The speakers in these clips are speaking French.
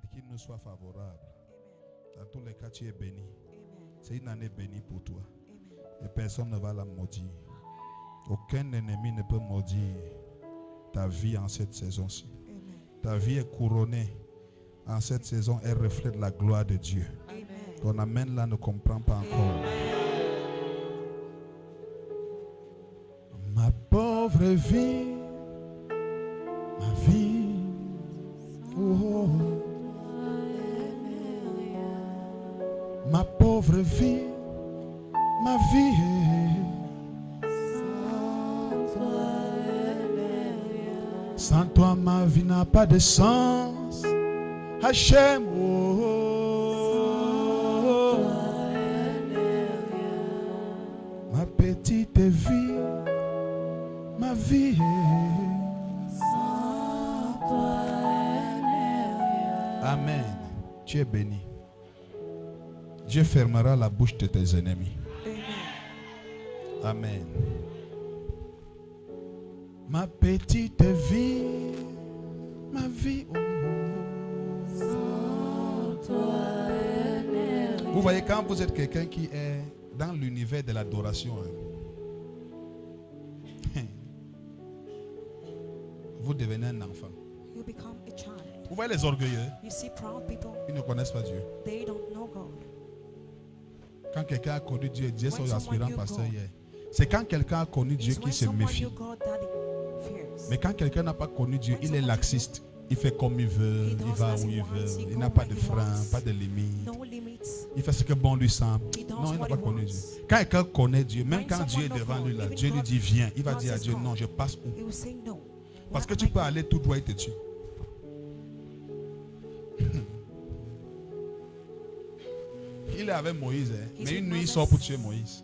aide qui nous soit favorable. Amen. Dans tous les cas, tu es béni. Amen. C'est une année bénie pour toi. Amen. Et personne ne va la maudire. Aucun ennemi ne peut maudire ta vie en cette saison-ci. Amen. Ta vie est couronnée. En cette saison, elle reflète la gloire de Dieu. Amen. Ton amen là ne comprend pas encore. Ma pauvre vie, ma vie, oh, ma pauvre vie, ma vie, sans toi ma vie n'a pas de sens. Hachem, oh, ma petite vie, ma vie, amen. Tu es béni. Dieu fermera la bouche de tes ennemis. Amen. Ma petite vie, ma vie, oh. Vous voyez, quand vous êtes quelqu'un qui est dans l'univers de l'adoration, vous devenez un enfant. You become a child. Vous voyez les orgueilleux, You see proud people, ils ne connaissent pas Dieu. they don't know God. Quand quelqu'un a connu Dieu, Dieu When son someone aspirant knew pasteur God, hier. C'est quand quelqu'un a connu Dieu It's qui when se someone méfie. knew God that he fears. Mais quand quelqu'un n'a pas connu Dieu, When il est someone laxiste. Il fait comme il veut, He il does va as où he il wants, veut, he il go n'a pas where de he frein, wants. pas de limite. No limits. Il fait ce que bon lui semble. He does Non, il n'a what pas he connu wants. Dieu. Quand quelqu'un connaît Dieu, même When quand Dieu est someone devant knows lui, God, là, even Dieu lui God dit viens. Il va God dire à says Dieu come. non, je passe où? He will say no. Parce que Where tu am I peux going? aller tout droit, il te tue. Il est avec Moïse, hein. He's Mais with une nuit il Moses. sort pour tuer Moïse.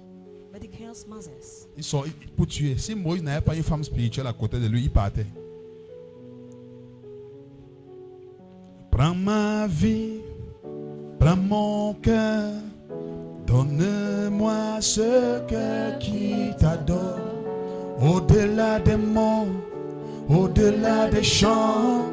But he kills Moses. Il sort pour tuer. Si Moïse n'avait pas une femme spirituelle à côté de lui, il partait. Prends ma vie, prends mon cœur, donne-moi ce cœur qui t'adore. Au-delà des mots, au-delà des chants,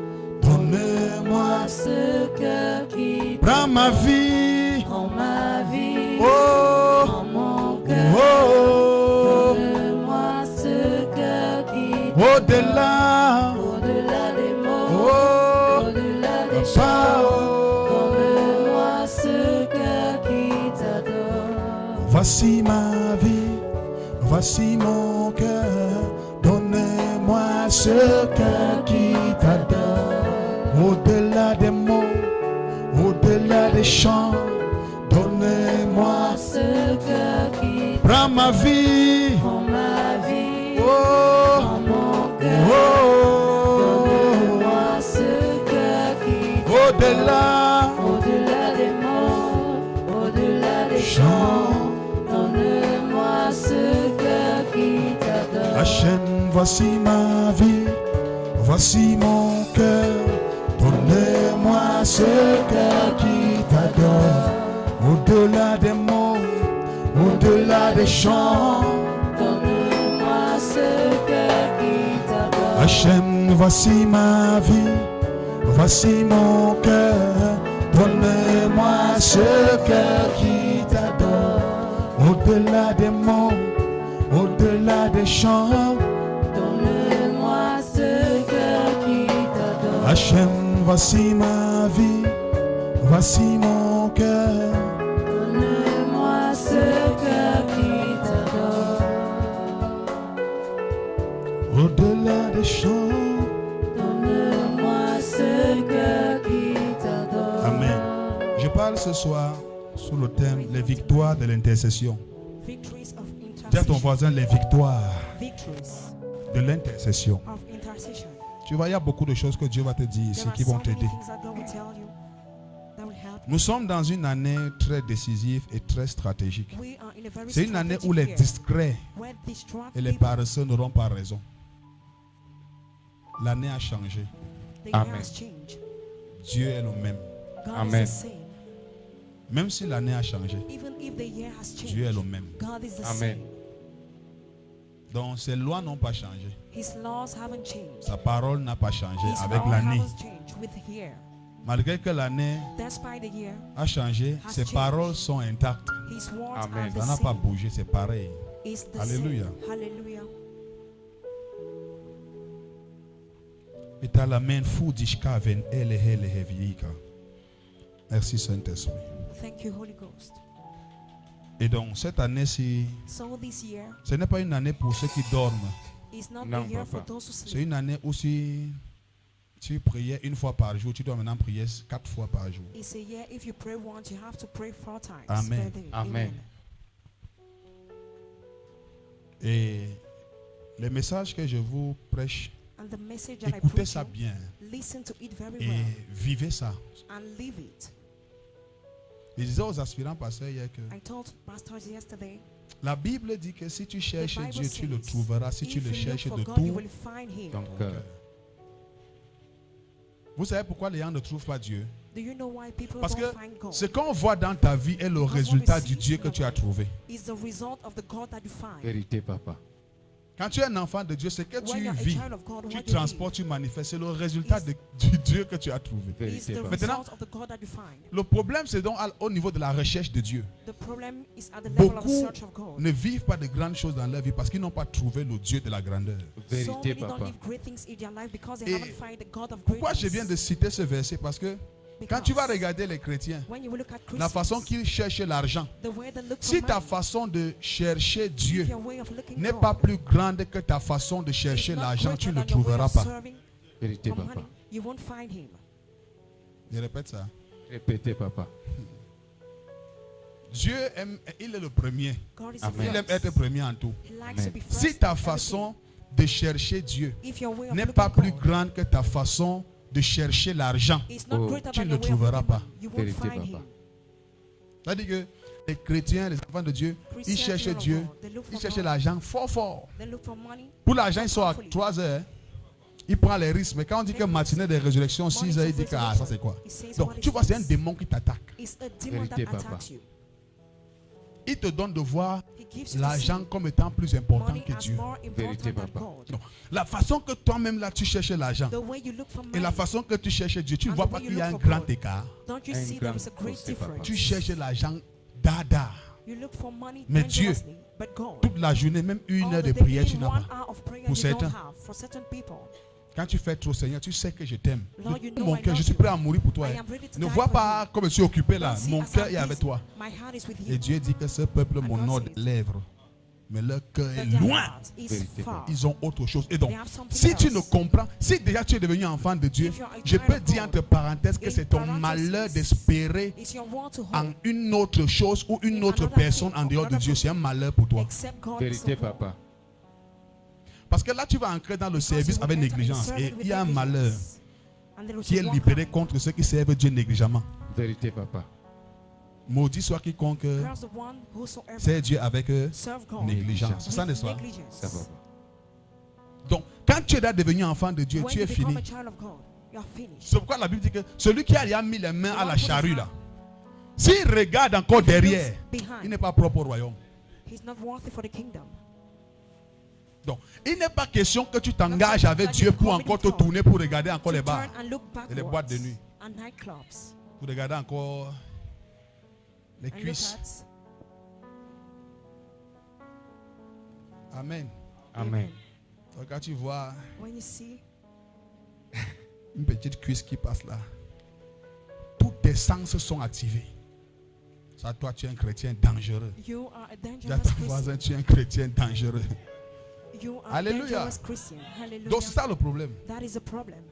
donne-moi Ce cœur qui prends ma vie, prend ma vie, oh, prend mon cœur. oh, Donne-moi ce cœur qui au-delà, au-delà des mots, oh, au-delà des papa, chants. oh. Donne-moi ce cœur qui t'adore. Voici ma vie, voici mon cœur, donne-moi ce cœur qui t'adore. Au-delà des mots, au-delà des chants, donne-moi Ce cœur qui prends ma vie, prend ma vie, oh, prend mon cœur. oh, Donne-moi ce cœur qui au-delà, au-delà des mots, au-delà des chants. chants. Donne-moi ce cœur qui t'adore. Hachem, voici ma vie, voici mon cœur, donne-moi ce cœur qui t'adore. Au-delà des mots, au-delà des chants, Donne-moi ce cœur qui t'adore. Hachem, voici ma vie, voici mon cœur, donne-moi ce cœur qui t'adore. Au-delà des mots, au-delà des chants, Donne-moi ce cœur qui t'adore. Hachem, voici ma vie, voici mon cœur. Donne-moi ce cœur qui t'adore. Au-delà des chants. Donne-moi ce cœur qui t'adore. Amen. Je parle ce soir sous le thème les victoires de l'intercession. Victories of Dis à ton intercession. voisin les victoires Victories de l'intercession. of intercession. Tu vois, il y a beaucoup de choses que Dieu va te dire ici There are qui so vont many t'aider. things that God will tell you that will help you. Nous sommes dans une année très décisive et très stratégique. We are in a very C'est une année où strategic les year discrets where distraught et les people, paresseux n'auront pas raison. L'année a changé. the year Amen. has changed. Dieu est le même. God Amen. is the same. Même si l'année a changé, Even if the year has changed, Dieu est le même. God is the Amen. same. Donc ses lois n'ont pas changé. His laws haven't changed. Sa parole n'a pas changé His avec law l'année. haven't changed with the year. Malgré que l'année Despite the year, a changé, has ses changed. paroles sont intactes. His words Amen. are the Ça n'a pas same. bougé, c'est pareil. It's the Alléluia. same. Hallelujah. Italamen fudishka ven ele hele heviika. Merci Saint-Esprit. Thank you, Holy Ghost. Et donc cette année-ci, So this year ce n'est pas une année pour ceux qui dorment. is not Non, the year for Papa. those who C'est sleep. une année où si tu priais une fois par jour, tu dois maintenant prier 4 fois par jour. It's a year if you pray once, you have to pray 4 times Amen. per day. Amen. Et les messages que je vous prêche, And the message that I écoutez preach, ça you, bien listen to it very et well vivez ça. and live it. Je disais aux aspirants pasteurs hier que I told pastors yesterday, la Bible dit que si tu the cherches Bible Dieu, tu le says, trouveras. Si tu if le you look cherches for de God, you tout will find Him. Ton ton cœur. cœur. Vous savez pourquoi les gens ne trouvent pas Dieu? Do you know why people Parce don't que find God? ce qu'on voit dans ta vie est le Because what résultat we du see Dieu in que your tu as life trouvé. is the result of the God that you find. Vérité, papa. Quand tu es un enfant de Dieu, ce que When tu you're a vis, child of God, tu what you transportes, tu manifestes, c'est le résultat is- du Dieu que tu as trouvé. live is Vérité, the papa. Maintenant- result of the God that you find. Le problème, c'est donc au niveau de la recherche de Dieu. The problem is at the level of Beaucoup search of God. ne vivent pas de grandes choses dans leur vie parce qu'ils n'ont pas trouvé le Dieu de la grandeur. So Vérité, many don't papa. live great things in their life because they Et haven't found the God of Pourquoi je viens greatness. de citer ce verset? Parce que quand tu vas Because regarder les chrétiens, when you will look at la façon Christians, qu'ils cherchent l'argent, the way they look si for ta money, façon de chercher Dieu if your way of looking n'est God pas plus grande que ta façon de is chercher not l'argent, greater tu ne le than your way trouveras of pas. serving Vérité, for papa. money, you won't find Him. Je répète ça. Répétez, papa. Dieu aime, il est le premier. God is Amen. Il the aime first. être premier en tout. He likes Amen. to be first Si ta in façon de chercher Dieu everything. If your way of n'est looking pas plus God grande que ta façon de chercher l'argent, is not Oh, greater tu than ne your le way of trouveras looking pas. money, you won't Vérité, find papa. Him. c'est-à-dire que les chrétiens, les enfants de Dieu, ils Christians, cherchent children of Dieu, God, they look ils for cherchent God. l'argent fort fort. They look for money. Pour l'argent, ils sont à 3 heures. Il prend les risques. Mais quand on dit que matinée de résurrection, 6 heures, il dit que ah, ça c'est quoi? He says, Donc what tu is vois, c'est un this? démon qui t'attaque. It's a demon that Vérité, papa. attacks you. Il te donne de voir He gives you to l'argent see comme étant plus important money que as Dieu. more important Vérité, than papa. God. Donc, la façon que toi-même là tu cherches l'argent The way you look for et money, la façon que tu cherches Dieu, tu ne And vois the pas way you qu'il y a un look for grand God. écart. don't you Un see grand there is a great fossé, papa. difference? Tu cherches l'argent dada. You look for money Mais Dieu, dangerously, but God, Toute la journée, même une all heure the de day, prière, tu even n'as 1 pas. hour of prayer Pour you don't certains. have. For certain people, Quand tu fais trop, Seigneur, tu sais que je t'aime. Lord, De you tout know mon I cœur, je love suis you. prêt à mourir pour toi. I am ready to Ne die vois for pas comme je suis occupé là. Don't see Mon as cœur I'm est avec busy. toi. My heart is with Et you. Dieu dit que ce peuple And God m'honore says, des lèvres, mais leur cœur est But their loin. heart is Vérité, far. Ils ont autre chose. Et donc, They have something si tu else. ne comprends, si déjà tu es devenu enfant de Dieu, If you are a je child peux of dire God, entre parenthèses que in c'est ton parentheses, malheur d'espérer It's your want to en hope, une autre chose ou une In autre another personne thing en or dehors de another Dieu. C'est un malheur pour toi. except God is Vérité, the hope. papa. Parce que là, tu vas entrer dans le Because service you avec will enter in négligence. serving Et with il y a un negligence. malheur And there is qui est one libéré kind. contre ceux qui servent Dieu négligemment. Vérité, papa. Maudit soit quiconque Curse the one whosoever sert Dieu avec serve God négligence. C'est ça, with n'est-ce pas? negligence. Ça, papa. Donc, quand tu es là devenu enfant de Dieu, When tu you es become fini. a child of God, you are finished. C'est pourquoi la Bible dit que celui qui a mis les mains à la The one who charrue is là, s'il regarde encore If he looks derrière, il behind, n'est pas propre au royaume. he's not worthy for the kingdom. Donc, il n'est pas question que tu t'engages avec Dieu pour encore te tourner, pour regarder encore To les bars, turn and look et les boîtes de backwards nuit, and nightclubs pour regarder encore les and look cuisses. at Amen. Amen. Donc, quand tu vois when you see une petite cuisse qui passe là, tous tes sens sont activés. Ça, toi, tu es un chrétien dangereux. you are a Dis à dangerous ton Christian. voisin, tu es un chrétien dangereux. You are Alléluia. a dangerous Christian. Hallelujah. Donc, c'est ça le problème. That is a problem.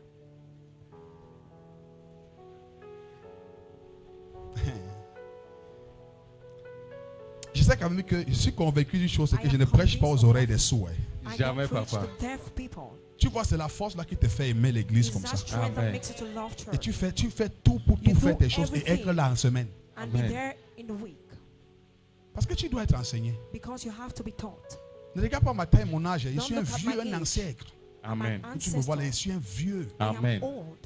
Je sais quand même que je suis convaincu d'une chose, c'est que I je am ne prêche pas convinced aux of oreilles that. des sourds. I Jamais, don't preach papa. to deaf people. Tu vois, c'est la force là qui te fait aimer l'église It's comme that ça. strength that Amen. makes you to love Et church tu fais tout pour You tout faire do tes choses et everything. être là en semaine. and be Amen. there in the week Parce que tu dois être enseigné. because you have to be taught. Ne regarde pas ma taille, mon âge. Je Don't suis un look at vieux, my un age. ancêtre. Amen. My Tu me vois là, je ancestor. suis un vieux. I am Amen. old.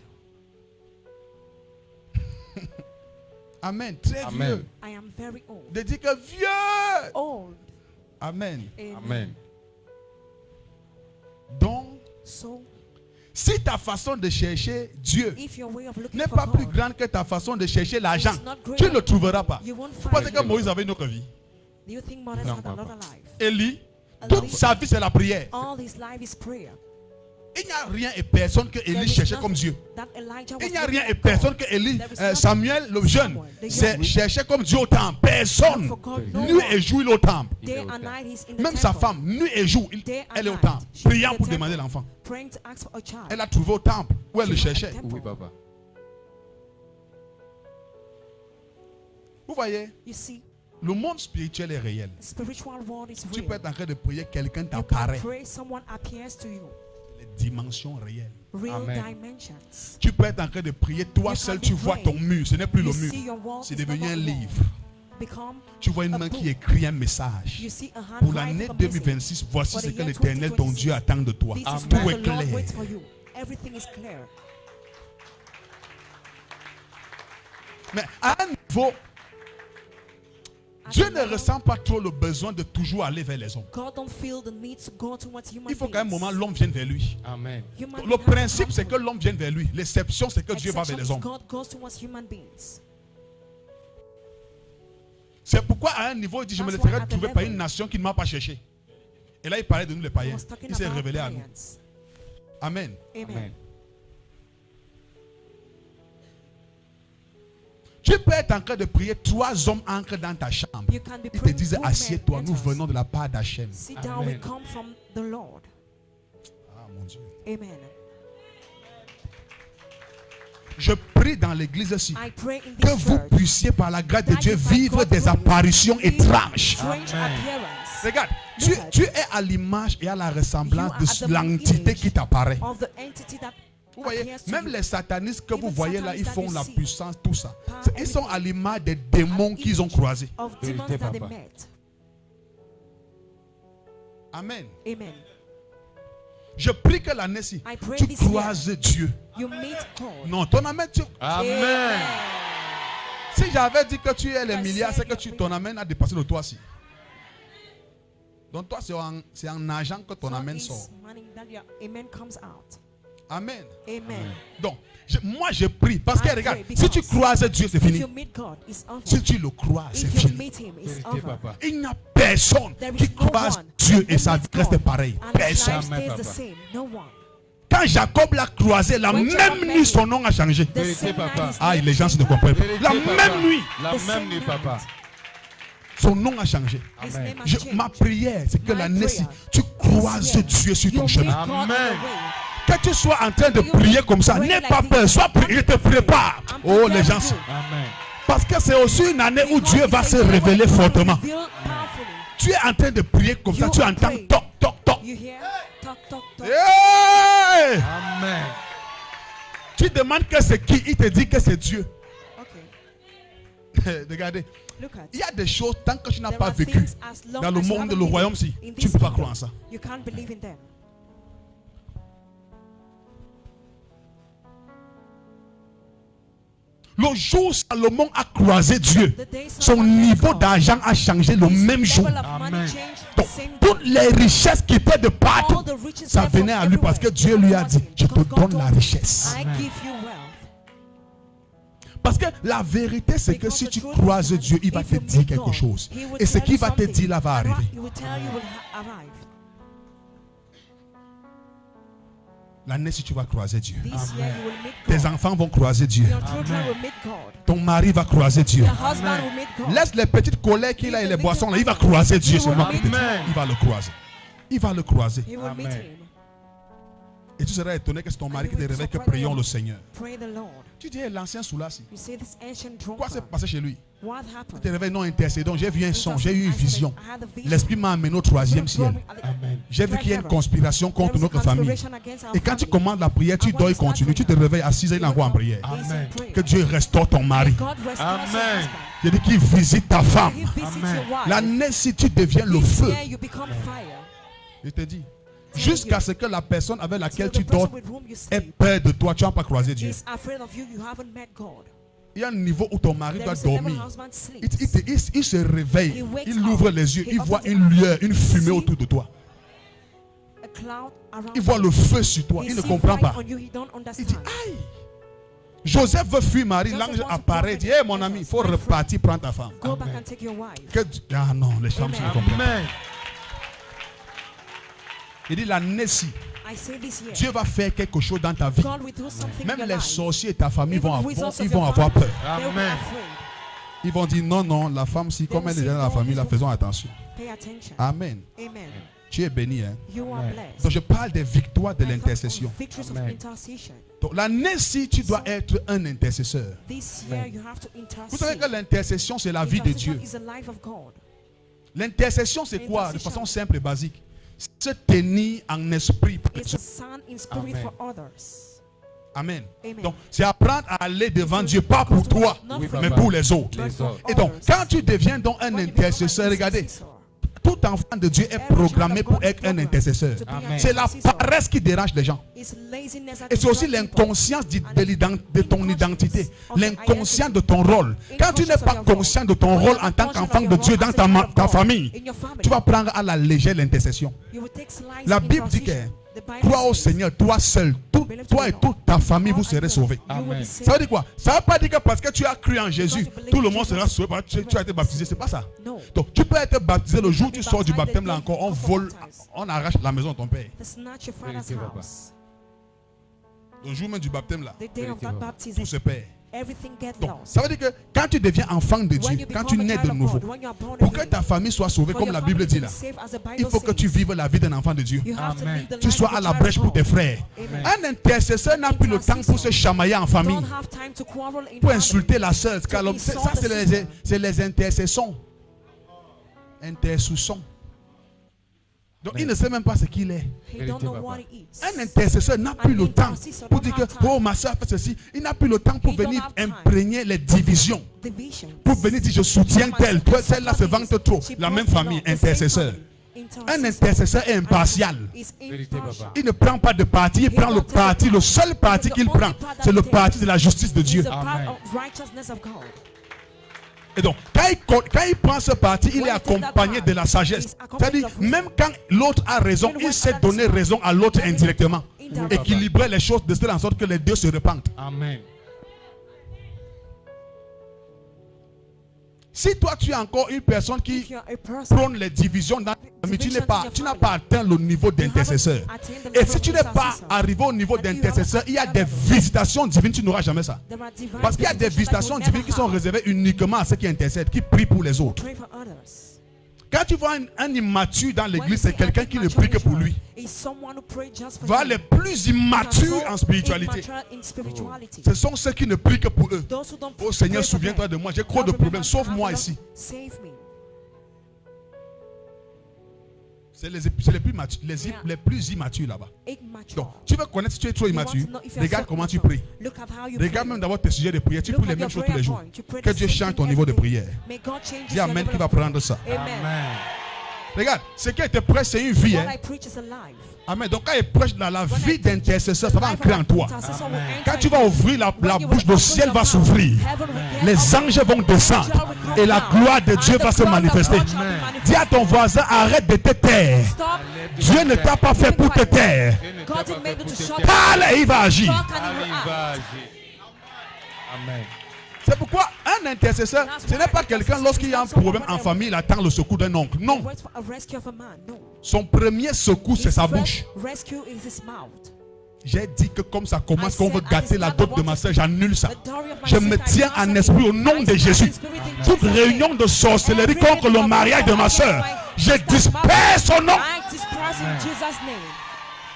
Amen. Très Amen. vieux. I am very old. De dire que vieux. Old. Amen. Amen. Amen. Donc, So Si ta façon de chercher Dieu If your way of looking n'est for pas plus God grande que ta façon de chercher l'argent, is not greater, tu ne le trouveras pas. you won't Vous find pensez it. que Moïse avait une autre vie? Do you think Moses Non, had papa. another life? Élie, toute sa vie c'est la prière. All his life is prayer. Il n'y a rien et personne que There Élie is cherchait nothing comme Dieu. that Elijah was Il n'y a looking rien at et God. personne que Élie, There is nothing Samuel le jeune, the young cherchait comme Dieu au temple. Personne. for God, no Nuit one. et jour il est au temple. Day and night he's in the Même sa temple, femme, nuit et jour, Day and elle est au night, temple, she's in priant the pour temple. demander l'enfant. praying to ask for a child. Elle a trouvé au temple où elle le She had a cherchait. temple. Oui, papa. Vous voyez, You see, le monde spirituel est réel. the spiritual world is Tu real. peux être en train de prier, quelqu'un You can t'apparaît. pray, someone appears to you. Les dimensions réelles. Real Amen. dimensions. Tu peux être en train de prier, toi You seul can tu be vois praying. ton mur. Ce n'est plus You le mur. see your wall C'est is devenu not un a wall. livre. Become Tu vois une a main book. qui écrit un message. You see a hand Pour writing l'année a message. 2026, voici For ce the que year l'Éternel, ton 2026, Dieu, attend de toi. This is Amen. Tout what est the Lord clair. waits for you. Everything is clear. Mais à un niveau, At Dieu a ne level, ressent pas trop le besoin de toujours aller vers les hommes. God don't feel the need to go towards human Il faut qu'à un beings. moment, l'homme vienne vers lui. Amen. Human Le beings have to principe, come c'est to que him. l'homme vienne vers lui. L'exception, c'est que Dieu va vers les Exception is hommes. God goes towards human beings. C'est pourquoi à un niveau, il dit, je me That's laisserai why at the trouver par level- une nation qui ne m'a pas cherché. Et là, il parlait de nous les He païens. was talking Il s'est about révélé à nous. pagans. Amen. Amen. Amen. Tu peux être en train de prier, 3 hommes entrent dans ta chambre. You can be Ils te praying, disent, 2 men assieds-toi, nous enter. venons de la part d'Hachem. Sit down, we Amen. come from the Lord. Ah mon Dieu. Amen. Je prie dans l'église aussi I pray in que this vous church puissiez par la grâce de that Dieu you by vivre God des will apparitions live étranges. strange Amen. appearance Regarde, Look at tu es à l'image et à la ressemblance You are at de the l'entité image qui t'apparaît. of the entity that Vous voyez, appears to même you. les satanistes que vous Even voyez là, ils Satanists font that la you see, puissance, tout ça. power, Ils sont everything. à l'image des démons qu'ils ont croisés. Of Vérité, demons that they papa. met. Amen. Amen. Je prie que l'année-ci, I pray tu this year. croises Dieu. You meet God. Non, ton amène, Amen. si j'avais dit que tu es les I milliards, said c'est que your ton amène a dépassé le toi aussi. Donc toi, c'est en argent que ton So amène it's sort. money that your amen comes out. Amen. Amen. Donc, moi je prie. Parce que I regarde, pray si tu because croises Dieu, c'est If fini. you meet God, it's over. Si tu le crois, c'est If you fini. meet Him, it's Vérité, over. papa. Il n'y a personne There qui is no croise one Dieu et who sa vie meets reste God pareille. And his Personne. life Amen, stays the papa. same. No one. Quand Jacob l'a croisé, la When même Jacob nuit, met son him, nom a changé. The Vérité, same papa. night, Ah, his les gens name ne comprennent pas. Vérité, La papa. même nuit, La The même same nuit, night. papa. son nom a changé. His Amen. name has changed. Ma prière, c'est que My l'année-ci, prayer tu croises year, Dieu sur ton You chemin. meet God on the Amen. way. Que tu sois en train de You prier comme ça, pray n'aie like pas this. peur, sois prêt, il te prépare. I'm Oh, les gens, preparing you. Amen. parce que c'est aussi une année où Because Dieu it's va a se year where révéler God will fortement. reveal powerfully. Tu es en train de prier comme ça, You tu are entends praying. toc, toc, toc. You hear? Talk, talk, talk. Hey! Amen. Tu demandes que c'est qui, il te dit que c'est Dieu. Okay. Regardez, Look at. il y a des choses, tant que tu n'as There pas are vécu things as long dans le as you monde, haven't le been royaume-ci, in tu this ne peux pas kingdom, croire en ça. You can't believe in them. Le jour où Salomon a croisé Dieu, The day son Solomon met niveau God, d'argent a changé le his même jour. level of money Amen. changed the Donc, same day. toutes les richesses qui étaient de partout, All the riches ça came from venait à lui parce que everywhere. Dieu lui a dit, Because je te God donne la told him, richesse. I give you wealth. Parce que la vérité, c'est que Because si the tu truth croises is that Dieu, il va if te you dire meet quelque God, chose. He will Et ce tell qu'il you va te something. dire là va arriver. He will tell you will arrive. L'année, si tu vas croiser Dieu, This year you will meet tes God. enfants vont croiser Dieu. Your children Amen. will meet God. Ton mari va croiser Dieu. Your husband will meet God. Laisse les petites colères qu'il a et les boissons là. Il va croiser Dieu. C'est moi qui te dis. Amen. Il va le croiser. Il va le croiser. He will meet Amen. him. Et tu seras étonné que c'est ton mari qui te will be réveille que surprised prions that le Seigneur. Pray the Lord. Tu dis, l'ancien Soula-ci. You see this ancient Quoi s'est drunkard. passé chez lui? What Il te happened? réveille, non, intercédant. J'ai vu un son, j'ai eu une I said, vision. I had a vision. L'esprit m'a amené au 3e ciel. Amen. J'ai vu qu'il y a une conspiration There contre was a notre famille. conspiration against our Et quand tu family. commandes la prière, tu And when dois y you start continuer. Tu te praying, réveilles à 6 heures, il envoie en prière. He is in Amen. prayer. Que Dieu restaure ton mari. God restores your Amen. husband. Il dit qu'il visite ta femme. He visits Amen. your wife. L'année, si tu deviens le This feu, year you become fire. je te dis, jusqu'à ce que la personne avec laquelle Till tu the person dors with whom you ait sleep peur de toi, tu n'as pas croisé Dieu. is afraid of you, you haven't met God. Il y a un niveau où ton mari There doit is a level dormir. husband Il, sleeps. il se réveille, He wakes il ouvre up. les yeux, He il voit opens une his lueur, une fumée See? autour de toi. A cloud around Il voit you. le feu sur toi. He Il ne sees comprend fire pas. on you, he don't Il dit, understand. aïe. Joseph veut fuir Marie. Joseph L'ange wants to apparaît. protect Dit, hé mon ami, il faut my friend. repartir prendre ta femme. Go back and take your wife. Ah non, les femmes Amen. ne comprennent pas. Amen. Il dit, l'année ci, I say this year, Dieu va faire quelque chose dans ta vie. God will do something in Même your les life. sorciers et ta famille Even vont the wizards of ils your vont avoir family, peur. they will be Amen. afraid. Ils vont dire, non, non, la femme, si, comme elle est dans la famille, là, faisons attention. Pay attention. Amen. Amen. Tu es béni. Hein? You are Amen. blessed. Donc je parle des victoires de I talk l'intercession. of victories of Amen. intercession. Donc l'année-ci, tu dois être un intercesseur. This year you have to Vous savez que intercede. l'intercession, c'est la vie de Intercession Dieu. is the life of God. L'intercession, c'est quoi? De Intercession. façon simple et basique. Se tenir en esprit. It's a son in spirit Amen. for others. Amen. Amen. Donc, c'est apprendre à aller devant Dieu, pas pour toi, Not Oui, for mais papa. pour les autres. but Les for autres. Et donc, others. quand tu deviens donc un When you become an intercesseur, regardez, intercessor, tout enfant de Dieu est every child programmé of pour God is être un programmed intercesseur. to be Amen. an C'est la intercessor. paresse qui dérange les gens. It's laziness that Et c'est aussi distracts people. l'inconscience de ton identité, of l'inconscient de ton rôle. Quand tu n'es pas conscient de ton rôle en tant qu'enfant de Dieu dans ta famille, tu vas prendre à la légère l'intercession. La Bible dit que crois au Seigneur, toi seul, toi et toute ta famille, vous serez sauvés. Amen. Ça veut dire quoi? Ça ne veut pas dire que parce que tu as cru en Jésus, tout le monde sera sauvé parce que tu as été baptisé. C'est pas ça. No. Donc tu peux être baptisé le jour où tu sors du baptême, là encore, on vole, on arrache la maison de ton père. That's not your father's Vérité, papa. house. Le jour même du baptême, là, The day of Vérité, that papa. baptism, tout se perd. everything gets Donc, lost. ça veut dire que quand tu deviens enfant de When Dieu, you quand tu become a nais child de of nouveau, God, when you are born pour que again, ta famille soit sauvée, for comme your la family Bible to dit be là, saved as the Bible il faut que tu says, vives la vie d'un enfant de Dieu. you have to Amen. live the Tu life sois of a à la child brèche of pour tes God. frères. Amen. Un intercesseur n'a plus le temps pour se chamailler en famille, Don't have time to quarrel in pour family. insulter la sœur. Ça, c'est les intercessons. Intercessons. Donc, il ne sait même pas ce qu'il est. He don't know Vérité, what papa. he is. Un intercesseur n'a plus le temps pour dire que, oh, ma soeur fait ceci. Il n'a plus le temps pour He don't venir have time. imprégner les divisions. Divisions. Pour venir dire, je soutiens tel. Toi, celle-là se vante trop. La même famille, intercesseur. Un intercesseur est impartial. Vérité, papa. Il ne prend pas de parti, il prend le parti. Le seul parti qu'il prend, c'est le parti de la justice de Dieu. Amen. Et donc, quand il prend ce parti, il est accompagné de la sagesse. C'est-à-dire, même quand l'autre a raison, il sait donner raison à l'autre indirectement. Équilibrer les choses de telle en sorte que les deux se répandent. Amen. Si toi, tu es encore une personne qui prône les divisions dans la famille, tu n'as pas atteint le niveau d'intercesseur. Et si tu n'es pas arrivé au niveau d'intercesseur, il y a des visitations divines, tu n'auras jamais ça. Parce qu'il y a des visitations divines qui sont réservées uniquement à ceux qui intercèdent, qui prient pour les autres. Quand tu vois un immature dans l'église, c'est quelqu'un qui ne prie que pour lui. Voilà les plus immatures en spiritualité. Ce sont ceux qui ne prient que pour eux. Oh Seigneur, souviens-toi de moi, j'ai trop de problèmes, sauve-moi ici. C'est les plus immatures là-bas. Donc, tu veux connaître si tu es trop immature, regarde comment tu pries. Regarde même d'abord tes sujets de prière. Tu pries les mêmes choses tous les jours. Que Dieu change ton niveau de prière. Dis Amen qui va prendre ça. Amen. Regarde, ce qui était prêt, c'est une vie. Hein? Amen. Donc quand il prêche dans la vie d'intercesseur, ça va ancrer en toi. Quand tu vas ouvrir la bouche, le ciel va s'ouvrir. Les anges vont descendre. Et la gloire de Dieu va se manifester. Dis à ton voisin, arrête de te taire. Dieu ne t'a pas fait pour te taire. Parle et il va agir. Amen. C'est pourquoi un intercesseur, ce n'est pas quelqu'un lorsqu'il y a un problème en famille, il attend le secours d'un oncle. Non. Son premier secours, c'est sa bouche. J'ai dit que comme ça commence, qu'on veut gâter la dot de ma soeur, j'annule ça. Je me tiens en esprit au nom de Jésus. Toute réunion de sorcellerie contre le mariage de ma soeur, je disperse son nom.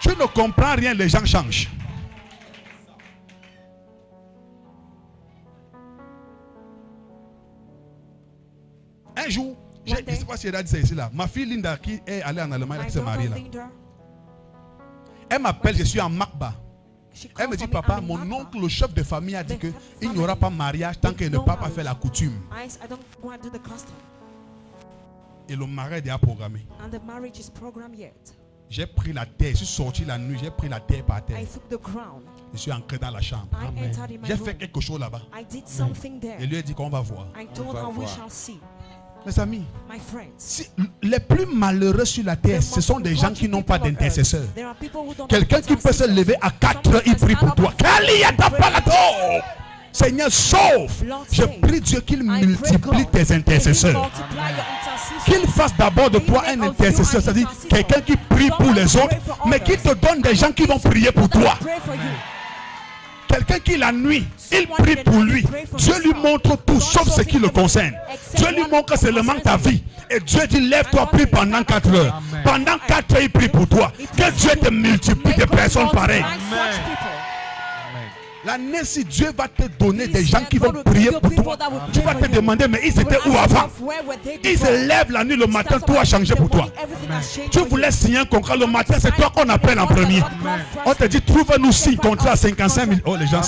Tu ne comprends rien, les gens changent. Un jour, je ne sais pas si elle a dit ça ici là. Ma fille Linda qui est allée en Allemagne, qui s'est mariée là. Elle m'appelle, je suis en Makba. Elle me dit, papa, mon oncle, le chef de famille, a dit qu'il n'y aura pas mariage tant qu'elle ne va pas faire la coutume. Et le mariage est déjà programmé. J'ai pris la terre, je suis sorti la nuit, j'ai pris la terre par terre. Je suis entré dans la chambre. J'ai fait quelque chose là-bas. Et lui a dit qu'on va voir. Mes amis, My friends, les plus malheureux sur la terre, ce sont des gens qui n'ont pas d'intercesseur. Quelqu'un qui peut se lever à 4 heures, il prie pour toi. Seigneur, sauve. Je prie Dieu qu'il multiplie tes intercesseurs. Qu'il fasse d'abord de toi un intercesseur, c'est-à-dire quelqu'un qui prie pour les autres, mais qui te donne des gens qui vont prier pour toi. Quelqu'un qui la nuit, il prie pour lui. Dieu lui montre tout sauf ce qui le concerne. Dieu lui montre seulement ta vie. Et Dieu dit, lève-toi, prie pendant 4 heures. Pendant 4 heures, il prie pour toi. Que Dieu te multiplie des personnes pareilles. L'année, si Dieu va te donner des gens qui vont prier pour toi, tu vas te demander, mais ils étaient où avant? Ils se lèvent la nuit, le matin, tout a changé pour toi. Tu voulais signer un contrat, le matin, c'est toi qu'on appelle en premier. On te dit, trouve-nous 6 contrats à 55 000. Oh, les gens,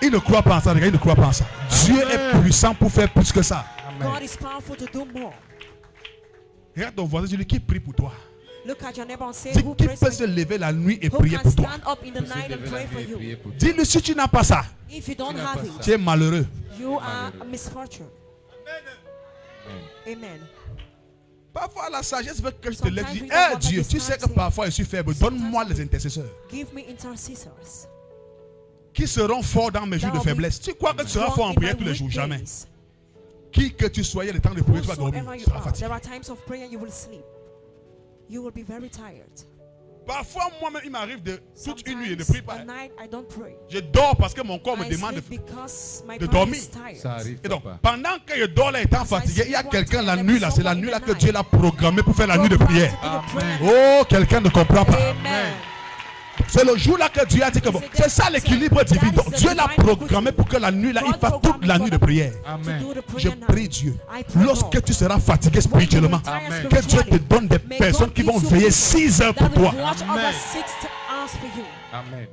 ils ne croient pas en ça, les gars, ils ne croient pas en ça. Dieu est puissant pour faire plus que ça. Regarde ton voisin, dis-lui qui prie pour toi. Look at your neighbor and say, Dis who qui prays peut for se you? lever la nuit et Who prier can pour toi. stand up in the night and pray for you? Dis-lui si tu n'as pas ça, If you don't have it, tu es malheureux. you are a misfortune. Amen. Parfois la sagesse veut que je te lève et dis, hey Dieu, tu sais que parfois je suis faible, donne-moi les intercesseurs Give me intercessors qui seront forts dans mes jours de faiblesse. Tu crois que tu seras fort en prière tous les jours? Jamais. Qui que tu sois, il y a des temps de prière, tu vas dormir, tu seras fatigué. There are times of prayer you will sleep. You will be very tired. Parfois, moi-même, il m'arrive de toute une nuit et ne prie pas. At night, I don't pray. Je dors parce que mon corps me I demande sleep because my de body dormir. is tired. Ça arrive. Et donc, Papa. pendant que je dors là étant fatigué, il y a quelqu'un la nuit là, c'est la nuit là que Dieu l'a programmé pour faire la nuit de prière. Oh, quelqu'un ne comprend pas. Amen. C'est le jour là que Dieu a dit que bon, c'est ça l'équilibre divin. Donc, Dieu l'a programmé pour que la nuit là, il fasse toute la nuit de prière. Amen. Je prie Dieu, lorsque tu seras fatigué spirituellement, Amen. que Dieu te donne des personnes qui vont veiller 6 heures pour toi. Amen.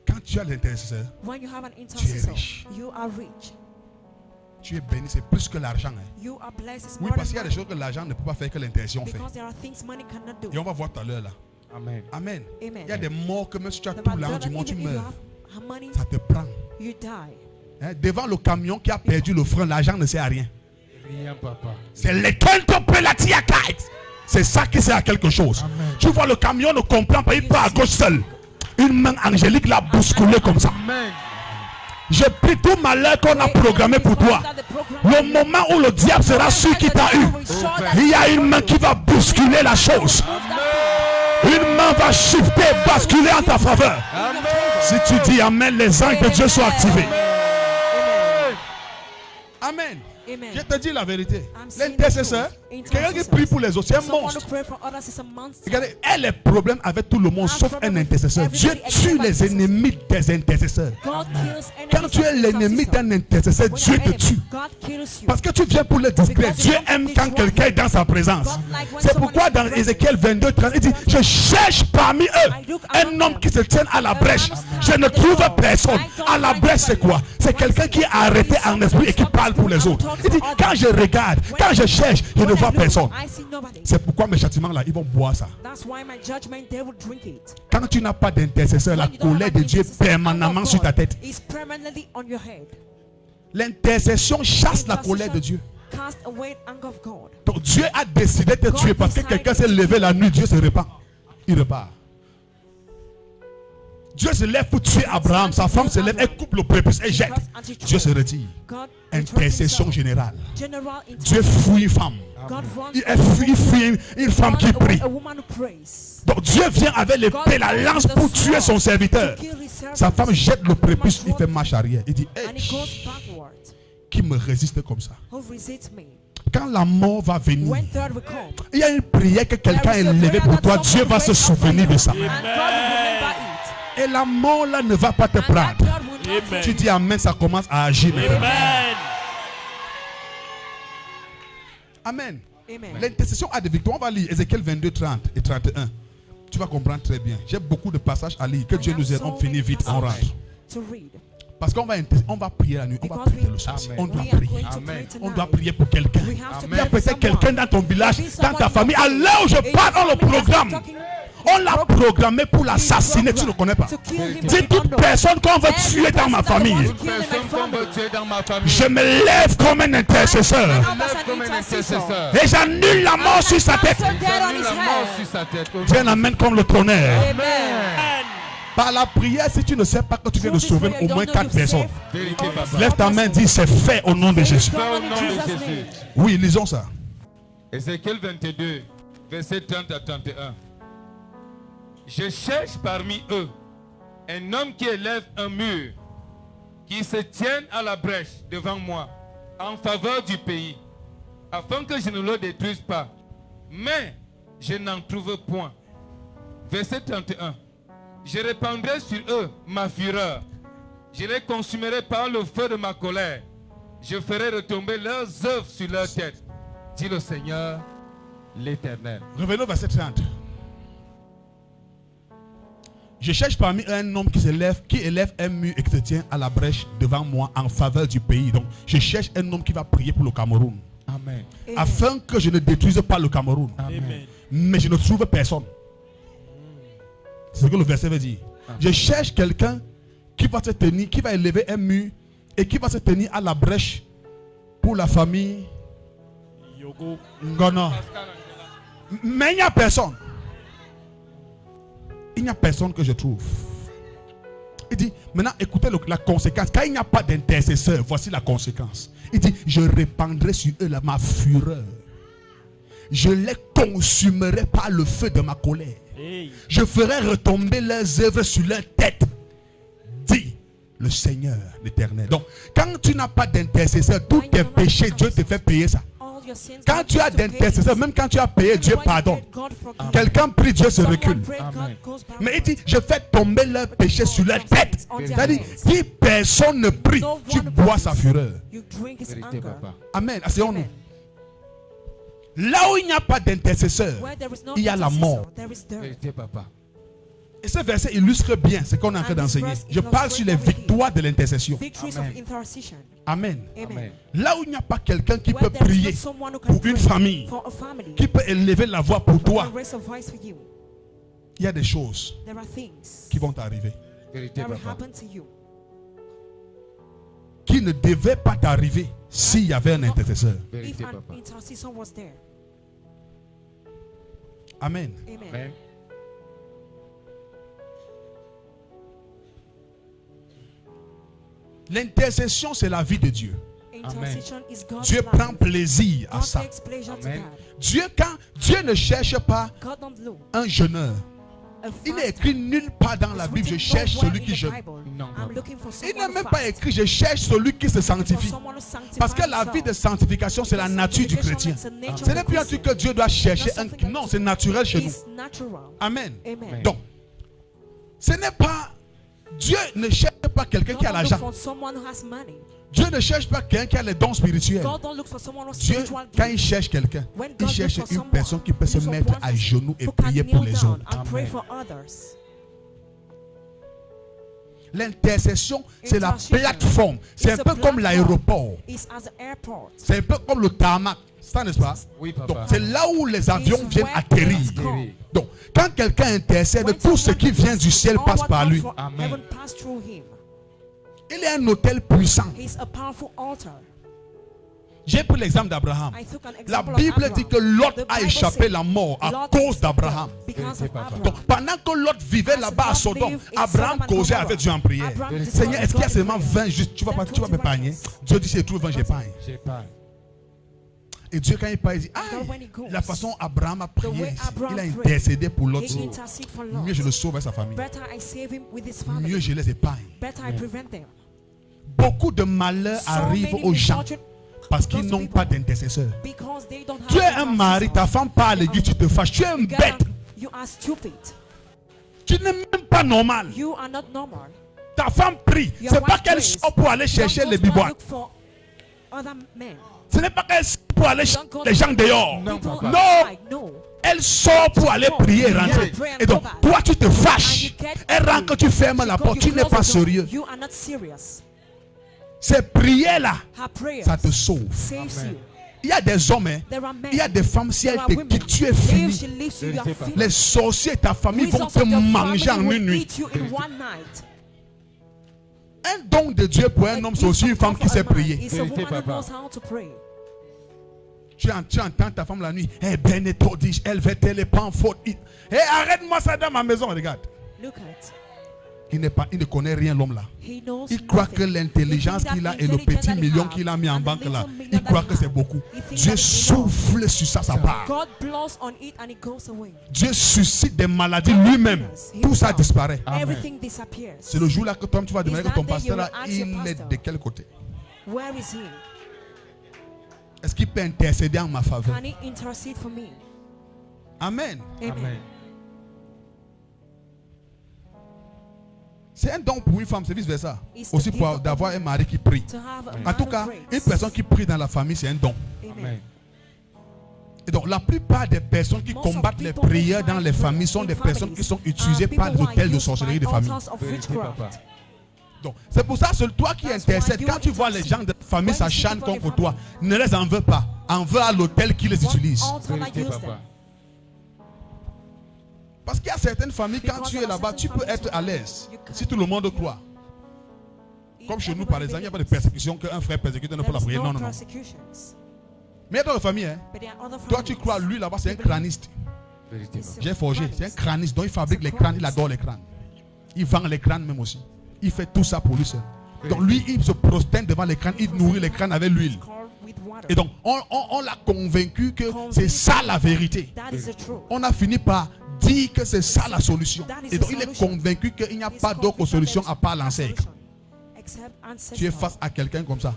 Quand tu as l'intercesseur, When you have an intercessor, riche. you are rich. tu es béni, c'est plus que l'argent. Hein. You are blessed. It's Oui, more parce qu'il y a than des money. choses que l'argent ne peut pas faire que l'intercession fait. Because there are things money cannot do. Et on va voir tout à l'heure là. Amen. Amen. Amen. Il y a des morts que même si tu as The tout man l'argent that du monde, tu even if you meurs. have money, Ça te prend. you die. Hein, devant le camion qui a perdu le frein, l'argent ne sert à rien. Rien, papa. C'est c'est ça qui sert à quelque chose. Amen. Tu vois, le camion ne comprend pas, il part à gauche seul. Une main angélique l'a bousculé comme ça. Amen. Je prie tout malheur qu'on a programmé pour toi. Le moment où le diable sera sûr qu'il t'a eu, il y a une main qui va bousculer la chose. Une main va shifter, basculer en ta faveur. Si tu dis Amen, les anges de Dieu sont activés. Amen. Amen. Je te dis la vérité. I'm saying L'intercesseur, the truth. quelqu'un qui prie pour les autres, c'est un Someone monstre. who pray for others is a monster. Regardez, elle a les problèmes avec tout le monde sauf un intercesseur. Dieu tue les ennemis des intercesseurs. God kills enemies Quand tu es of l'ennemi intercessor. d'un intercesseur, When Dieu you're te enemy, tue. God kills you. Parce que tu viens pour le disgrès. Dieu aime quand quelqu'un est dans sa présence. C'est pourquoi dans Ézéchiel 22, 30, il dit, je cherche parmi eux un homme qui se tienne à la brèche. Je ne trouve personne. À la brèche, c'est quoi? C'est quelqu'un qui est arrêté en esprit et qui parle pour les autres. Il dit, quand je regarde, quand je cherche, je ne vois personne. I see nobody. C'est pourquoi mes châtiments là, ils vont boire ça. That's why my judgment, they will drink it. Quand tu n'as pas d'intercesseur, la When you don't colère have de an Dieu est intercessor, permanemment the sur ta power of tête. God is permanently on your head. L'intercession chasse la colère de Dieu. Cast away the anger of God. Donc Dieu a décidé de te tuer parce que quelqu'un s'est levé la nuit, Dieu se répand. Il repart. Dieu se lève pour tuer Abraham. Sa femme se lève, elle coupe le prépuce et jette. Dieu se retire. God Intercession générale. General Dieu intercession. fouille une femme. God runs Il fuit une femme qui prie. a woman who prays. Donc Dieu vient avec l'épée, la lance pour tuer son serviteur. Kill his servants. Sa femme jette le prépuce, il fait marche arrière. Il dit, hey, And he goes backward. qui me résiste comme ça? Who resists me? Quand la mort va venir, When third will come. il y a une prière que quelqu'un a élevée pour toi. Dieu va se souvenir de ça. And God will remember it. Et la mort là ne va pas te And that prendre. God will not Tu dis Amen, ça commence à agir maintenant. Amen. Amen. L'intercession a des victoires. On va lire Ézéchiel 22, 30 et 31. Tu vas comprendre très bien. J'ai beaucoup de passages à lire. Que Dieu nous aide. On finit vite, on rentre. To read. Parce qu'on va prier la nuit. On va prier le soir. Amen. On doit We are prier. going to Amen. pray On tonight. doit prier pour quelqu'un. We have to Il y a pray for peut-être quelqu'un someone. dans ton village, Maybe dans ta someone famille. in À your l'heure où je family. parle dans le Maybe programme, talking- On l'a programmé pour l'assassiner. Tu ne connais pas. Dis toute personne qu'on veut tuer dans ma famille. Je me lève comme un intercesseur. Et j'annule la mort sur sa tête. Dieu l'amène comme le tonnerre. Par la prière, si tu ne sais pas que tu viens de sauver au moins 4 personnes, lève ta main, dis c'est fait au nom de Jésus. Oui, lisons ça. Ézéchiel 22, verset 30 à 31. Je cherche parmi eux un homme qui élève un mur, qui se tienne à la brèche devant moi, en faveur du pays, afin que je ne le détruise pas. Mais je n'en trouve point. Verset 31. Je répandrai sur eux ma fureur. Je les consumerai par le feu de ma colère. Je ferai retomber leurs œuvres sur leur tête, dit le Seigneur l'Éternel. Revenons au verset 30. Je cherche parmi eux un homme qui élève un mur et qui se tient à la brèche devant moi en faveur du pays. Donc, je cherche un homme qui va prier pour le Cameroun. Amen. Afin que je ne détruise pas le Cameroun. Amen. Mais je ne trouve personne. C'est ce que le verset veut dire. Je cherche quelqu'un qui va se tenir, qui va élever un mur et qui va se tenir à la brèche pour la famille Ngono. Mais il n'y a personne. Il n'y a personne que je trouve. Il dit, maintenant écoutez la conséquence. Quand il n'y a pas d'intercesseur, voici la conséquence. Il dit, je répandrai sur eux ma fureur. Je les consumerai par le feu de ma colère. Je ferai retomber leurs œuvres sur leur tête, dit le Seigneur l'Éternel. Donc, quand tu n'as pas d'intercesseur, tous tes péchés, Dieu te fait payer ça. Quand tu as d'intercesseur, même quand tu as payé, Dieu pardonne. Quelqu'un prie, Dieu se recule. Amen. Mais il dit, je fais tomber leurs péchés sur leur tête. C'est-à-dire, si personne ne prie, tu bois sa fureur. Vérité, papa. Amen. Asseyons-nous. Là où il n'y a pas d'intercesseur, il y a la mort. Vérité, papa. Et ce verset illustre bien ce qu'on est en train d'enseigner. Je parle sur les victoires de l'intercession. Amen. Amen. Là où il n'y a pas quelqu'un qui peut prier pour une famille, qui peut élever la voix pour toi, il y a des choses qui vont t'arriver, Vérité, papa. qui ne devaient pas t'arriver s'il y avait un intercesseur. Vérité, papa. Amen. Amen. L'intercession, c'est la vie de Dieu. Amen. Dieu prend plaisir à ça. Amen. Quand Dieu ne cherche pas un jeûneur, il n'est écrit nulle part dans la Bible, je cherche celui qui jeûne. Non, papa. Il n'est même pas écrit, je cherche celui qui se sanctifie. Parce que la vie de sanctification, c'est la nature du chrétien. Ce n'est plus un truc que Dieu doit chercher. Non, c'est naturel chez nous. Amen. Donc, ce n'est pas... Dieu ne cherche pas quelqu'un qui a l'argent. Dieu ne cherche pas quelqu'un qui a les dons spirituels. Dieu, quand il cherche quelqu'un, il cherche une personne qui peut se mettre à genoux et prier pour les autres. L'intercession, c'est la plateforme. C'est un peu comme l'aéroport. C'est un peu comme le tarmac. Ça, n'est-ce pas? Oui, papa. Donc, c'est là où les avions viennent atterrir. Donc, quand quelqu'un intercède, tout ce qui vient du ciel passe par lui. Amen. Il est un hôtel puissant. J'ai pris l'exemple d'Abraham. La Bible dit que Lot a échappé la mort à cause d'Abraham. Donc, pendant que Lot vivait là-bas à Sodome, Abraham causait avec Dieu en prière. Seigneur, est-ce qu'il y a seulement 20 justes? Tu vas m'épargner? Dieu dit, si je trouve 20, j'épargne. Et Dieu, quand il parle, il dit, ah, la façon Abraham a prié, il a intercédé pour l'autre. Mieux je le sauve et sa famille. Mieux je les épargne. Beaucoup de malheurs arrivent aux gens parce qu'ils n'ont pas d'intercesseur. Tu es un mari, ta femme parle à l'église, tu te fâches. Tu es une bête. Tu n'es même pas normal. Ta femme prie. Ce n'est pas qu'elle sort pour aller chercher les bibois. Ce n'est pas qu'elle sort pour aller chercher les gens dehors. Non. Elle sort pour aller prier et rentrer. Et donc, toi, tu te fâches. Elle rentre quand tu fermes la porte. Tu n'es pas sérieux. Ces prières-là, ça te sauve. Il y a des hommes, hein. Il y a des femmes, si elles te quittent, tu es fini. Les sorciers et ta famille vont te manger en une nuit. Un don de Dieu pour un homme, c'est aussi une femme qui sait prier. Tu entends ta femme la nuit. Eh ben, elle va te les prendre faute. Eh, arrête-moi ça dans ma maison, regarde. Il ne connaît rien, l'homme là. Il croit que l'intelligence qu'il a et le petit million qu'il a mis en banque là, il croit que c'est beaucoup. Dieu souffle sur ça, ça part. Dieu suscite des maladies lui-même. Tout ça disparaît. C'est le jour là que toi tu vas demander que ton pasteur là, il est de quel côté? Est-ce qu'il peut intercéder en ma faveur? Amen. Amen. C'est un don pour une femme, c'est vice versa. Aussi pour d'avoir un mari qui prie. En tout cas, une personne qui prie dans la famille, c'est un don. Amen. Et donc, la plupart des personnes qui combattent les prières dans les familles sont des personnes qui sont utilisées par les hôtels de sorcellerie de famille. Donc, c'est pour ça, seul toi qui intercèdes, quand tu vois les gens de la famille s'acharnent contre toi, ne les en veux pas. En veux à l'hôtel qui les utilise. Parce qu'il y a certaines familles, quand tu es là-bas, tu peux être à l'aise. Si tout le monde croit. Comme chez nous, par exemple, il n'y a pas de persécution qu'un frère persécuté ne peut la prier. Non, non, non. Mais il y a dans la famille, hein. Toi, tu crois, lui là-bas, c'est un crâniste. J'ai forgé, c'est un crâniste. Donc il fabrique les crânes, il adore les crânes. Il vend les crânes même aussi. Il fait tout ça pour lui seul. Donc lui, il se prosterne devant les crânes, il nourrit les crânes avec l'huile. Et donc, on l'a convaincu que c'est ça la vérité. On a fini par dire que c'est ça la solution. Et donc, il est convaincu qu'il n'y a pas d'autre solution à part l'ancêtre. Tu es face à quelqu'un comme ça.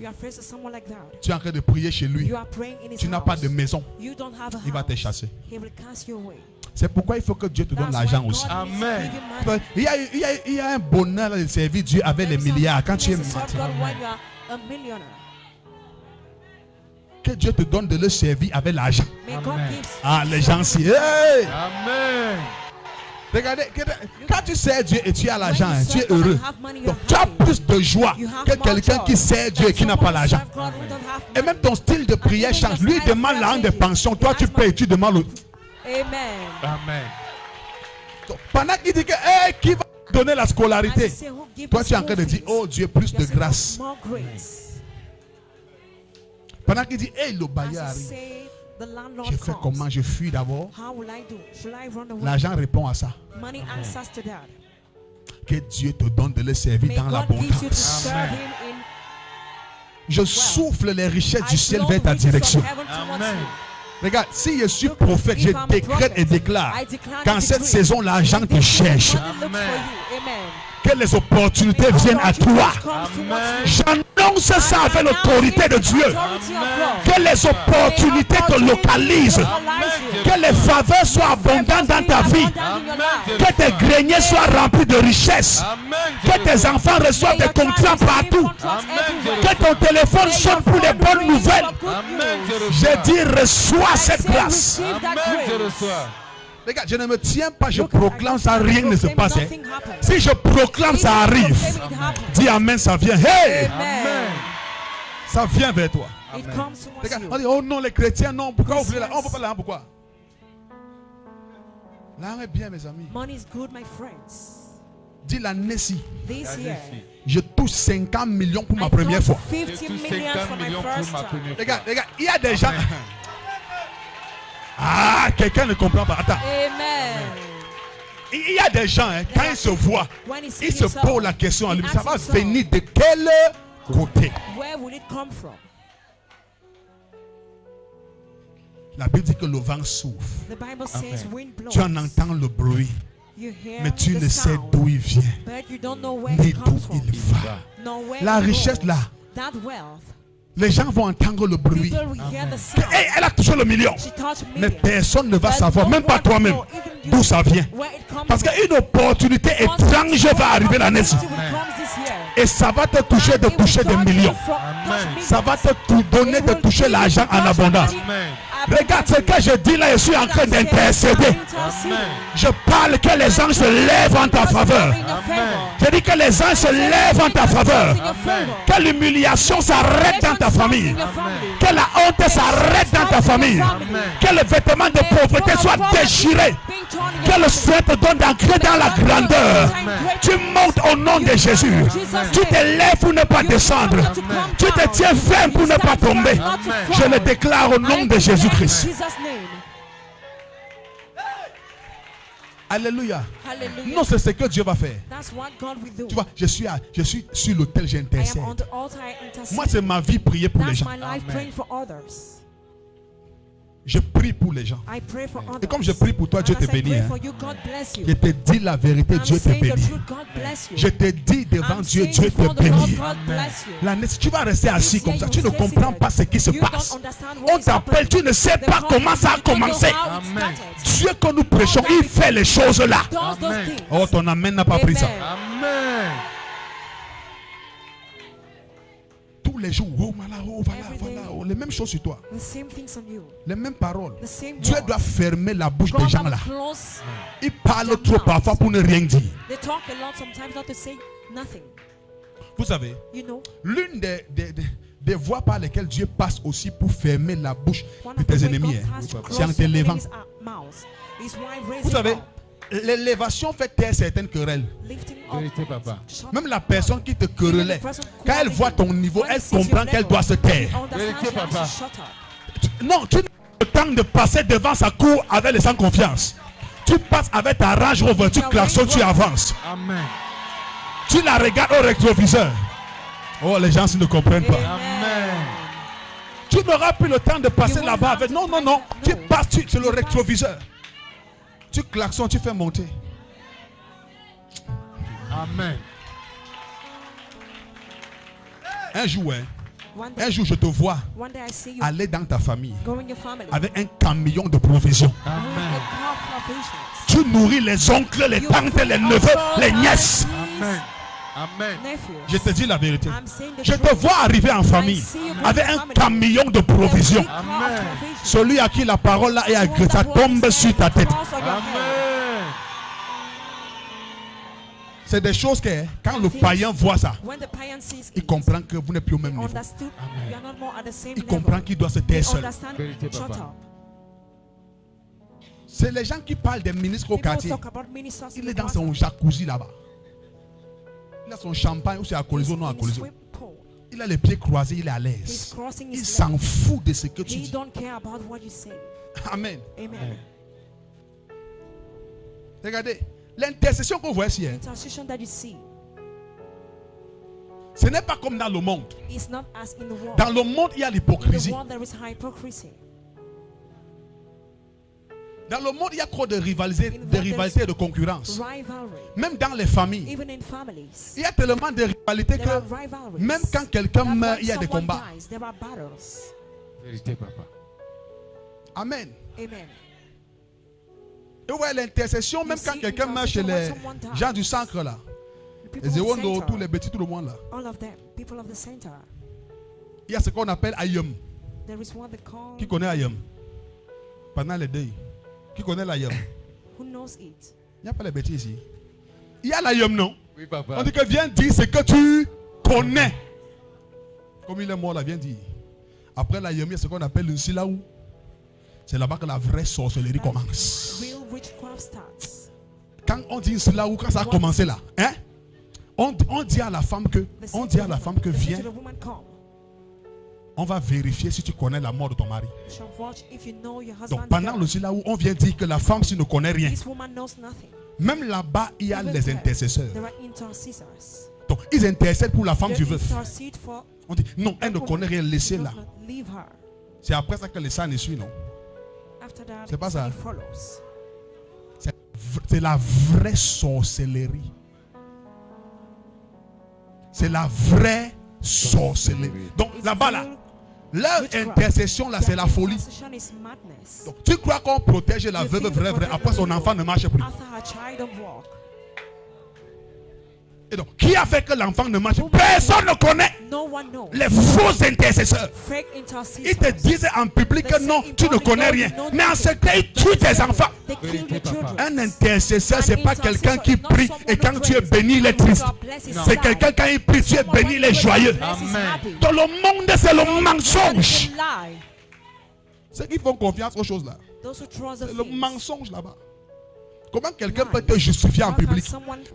Tu es en train de prier chez lui. Tu n'as pas de maison. Il va te chasser. C'est pourquoi il faut que Dieu te donne l'argent aussi. Amen. Il y a un bonheur de servir Dieu avec les milliards. Quand tu es que Dieu te donne de le servir avec l'argent. Ah, les gens si. Hey! Amen. Regardez, quand tu sers Dieu et tu as l'argent, tu es heureux. Donc tu as plus de joie que quelqu'un qui sert Dieu et qui n'a pas l'argent. Et même ton style de prière change. Lui il demande l'argent de pension, toi tu payes, tu demandes le. Amen. Amen. Donc, pendant qu'il dit que hey, qui va donner la scolarité, toi tu es en train de dire oh Dieu, plus de grâce. Pendant qu'il dit hey, le bailleur arrive. Je fais comment? Je fuis d'abord. L'argent répond à ça. Que Dieu te donne de le servir dans l'abondance. Je souffle les richesses du ciel vers ta direction. Amen. Regarde, si je suis prophète, je décrète et déclare qu'en cette saison, l'argent te cherche. Que les opportunités viennent à toi. J'annonce ça avec l'autorité de Dieu. Que les opportunités te localisent. Que les faveurs soient abondantes dans ta vie. Que tes greniers soient remplis de richesses. Que tes enfants reçoivent des contrats partout. Que ton téléphone sonne pour les bonnes nouvelles. Je dis reçois cette grâce. Regarde, je ne me tiens pas, je proclame ça, rien ne se passe. Hein. Si je proclame, ça arrive. Dis amen, ça vient. Hey! Amen. Ça vient vers toi. Regarde, on dit, oh non, les chrétiens, non. Pourquoi vous voulez là? On ne peut pas là, pourquoi? L'argent est bien, mes amis. Dis l'année-ci. Je touche 50 millions pour ma première fois. Regarde, il y a des gens. Ah, quelqu'un ne comprend pas. Attends. Amen. Il y a des gens, hein, quand ils se voient, ils se posent la question à lui. Ça va venir de quel côté? La Bible dit que le vent souffle. Tu en entends le bruit. Mais tu ne sais d'où il vient, ni d'où il va. La richesse là, les gens vont entendre le bruit. Hey, elle a touché le million. Mais personne ne va savoir, même pas toi-même, d'où ça vient. Parce qu'une opportunité étrange va arriver l'année-ci. Et ça va te toucher de toucher des millions. Ça va te donner de toucher l'argent en abondance. Regarde ce que je dis là, je suis en train d'intercéder. Je parle que les anges se lèvent en ta faveur. Je dis que les anges se lèvent en ta faveur. Que l'humiliation s'arrête dans ta famille. Que la honte s'arrête dans ta famille. Que le vêtement de pauvreté soit déchiré. Que le Seigneur te donne d'entrer dans la grandeur. Tu montes au nom de Jésus. Tu te lèves pour ne pas descendre. Tu te tiens ferme pour ne pas tomber. Je le déclare au nom de Jésus-Christ. Alléluia. Non, c'est ce que Dieu va faire. Tu vois, je suis sur l'autel, j'intercède. Moi, c'est ma vie prier pour les gens. Je prie pour les gens. Et comme je prie pour toi, Dieu te bénit. Je te dis la vérité, Dieu te bénit. Je te dis devant Dieu, Dieu te bénit. Tu vas rester assis comme ça. Tu ne comprends pas ce qui se passe. On t'appelle, tu ne sais pas comment ça a commencé. Dieu que nous prêchons, il fait les choses là. Oh, ton amen n'a pas pris ça. Amen. Tous les jours, oh, voilà, les mêmes choses sur toi. Les mêmes paroles. Dieu doit fermer la bouche des gens là. Ils parlent trop parfois pour ne rien dire. Vous savez, l'une des voies par lesquelles Dieu passe aussi pour fermer la bouche de tes ennemis, c'est en t'élevant. Vous savez, l'élévation fait taire certaines querelles. Vérité, papa. Même la personne qui te querellait, quand elle voit ton niveau, elle comprend qu'elle doit se taire. Vérité, papa. Non, tu n'as pas le temps de passer devant sa cour avec les sans confiance. Tu passes avec ta Range Rover, tu klaxonnes, tu avances. Amen. Tu la regardes au rétroviseur. Oh, les gens ne comprennent pas. Amen. Tu n'auras plus le temps de passer là-bas avec. Non. Tu passes sur le rétroviseur. Tu klaxonnes, tu fais monter. Amen. Un jour, je te vois aller dans ta famille avec un camion de provisions. Amen. Tu nourris les oncles, les tantes, les neveux, les nièces. Amen. Amen. Je te dis la vérité. Je te vois arriver en famille avec un camion de provisions. Amen. Celui à qui la parole là est agréée, ça tombe sur ta tête. Amen. C'est des choses que quand le païen voit ça, il comprend que vous n'êtes plus au même niveau. Il comprend qu'il doit se taire seul. Vérité, papa. C'est les gens qui parlent des ministres au quartier. Il est dans son jacuzzi là-bas. Il a son champagne ou c'est alcoolisé ou non alcoolisé. Il a les pieds croisés, il est à l'aise. Il s'en fout de ce que tu dis. Amen. Regardez, l'intercession qu'on voit ici, ce n'est pas comme dans le monde. Dans le monde, il y a l'hypocrisie. Dans le monde, il y a trop de rivalité et de concurrence. Même dans les familles. Il y a tellement de rivalité que même quand quelqu'un meurt, il y a des combats. Vérité, papa. Amen. Et vous voyez l'intercession, même quand quelqu'un meurt chez les gens du centre là. Les Ewondo, tous les petits, tout le monde là. Il y a ce qu'on appelle Ayem. Qui connaît Ayem? Pendant les deuils. Qui connaît l'Ayem? Il n'y a pas les bêtises ici. Il y a l'Ayem, non? Oui, papa. On dit que viens dire ce que tu connais. Comme il est mort là, viens dire. Après l'Ayem, il y a ce qu'on appelle le Silaou. C'est là-bas que la vraie sorcellerie commence. Quand on dit Silaou, quand ça a commencé là, hein? On dit à la femme que viens. On va vérifier si tu connais la mort de ton mari. Donc pendant le là où on vient dire que la femme ne connaît rien. Même là-bas, il y a les intercesseurs. Donc ils intercèdent pour la femme du veuf. On dit non, elle ne connaît rien, laissez-la. C'est après ça que le sang ne suit, non? C'est pas ça. C'est la vraie sorcellerie. C'est la vraie sorcellerie. Donc là-bas, là, leur intercession, là, c'est la folie. Donc, tu crois qu'on protège la veuve vrai, après son enfant ne marche plus. Et donc, qui a fait que l'enfant ne marche? Personne ne connaît. No one knows. Les faux intercesseurs. Fake intercessors. Ils te disent en public que non, tu ne connais rien. Mais en secret, ils tuent tes enfants. They kill your children. Un intercesseur, c'est pas quelqu'un qui prie et quand tu es béni, il est triste. C'est quelqu'un quand il prie, tu es béni, il est joyeux. Amen. Dans le monde, c'est le mensonge. Lie. Ceux qui font confiance aux choses là, Those who trust the c'est le things. mensonge là-bas. Comment quelqu'un peut te justifier en public,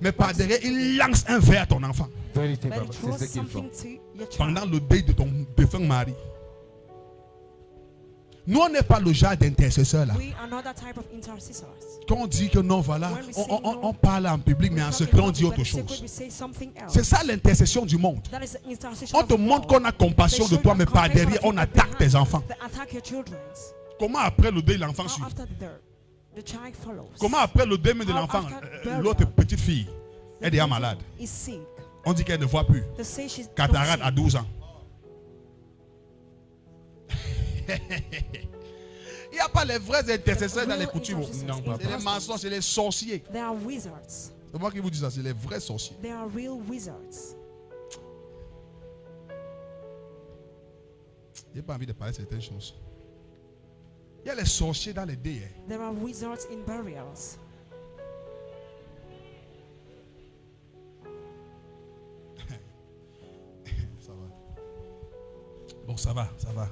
mais par derrière, il lance un verre à ton enfant Vérité, But papa. it C'est was ce qu'ils font. something to your child. pendant le deuil de ton défunt mari? Nous, on n'est pas le genre d'intercesseur là. We are not that type of intercessors. Quand on dit que non, voilà, When we say on parle en public, mais en secret, on dit autre chose. C'est ça l'intercession du monde. On te montre qu'on a compassion de toi, mais par derrière, on attaque tes enfants. Comment après le deuil, l'enfant suit? Comment après le deuil de l'enfant, l'autre petite fille est déjà malade? On dit qu'elle ne voit plus. Cataracte à 12 ans. Il n'y a pas les vrais intercesseurs dans les coutumes. Non, papa. C'est les mensonges, c'est les sorciers. They are wizards. C'est moi qui vous dis ça, c'est les vrais sorciers. They are real wizards. Je n'ai pas envie de parler de certaines choses. Il y a les sorciers dans les dés. There are wizards in burials. Ça va. Bon, ça va, ça va.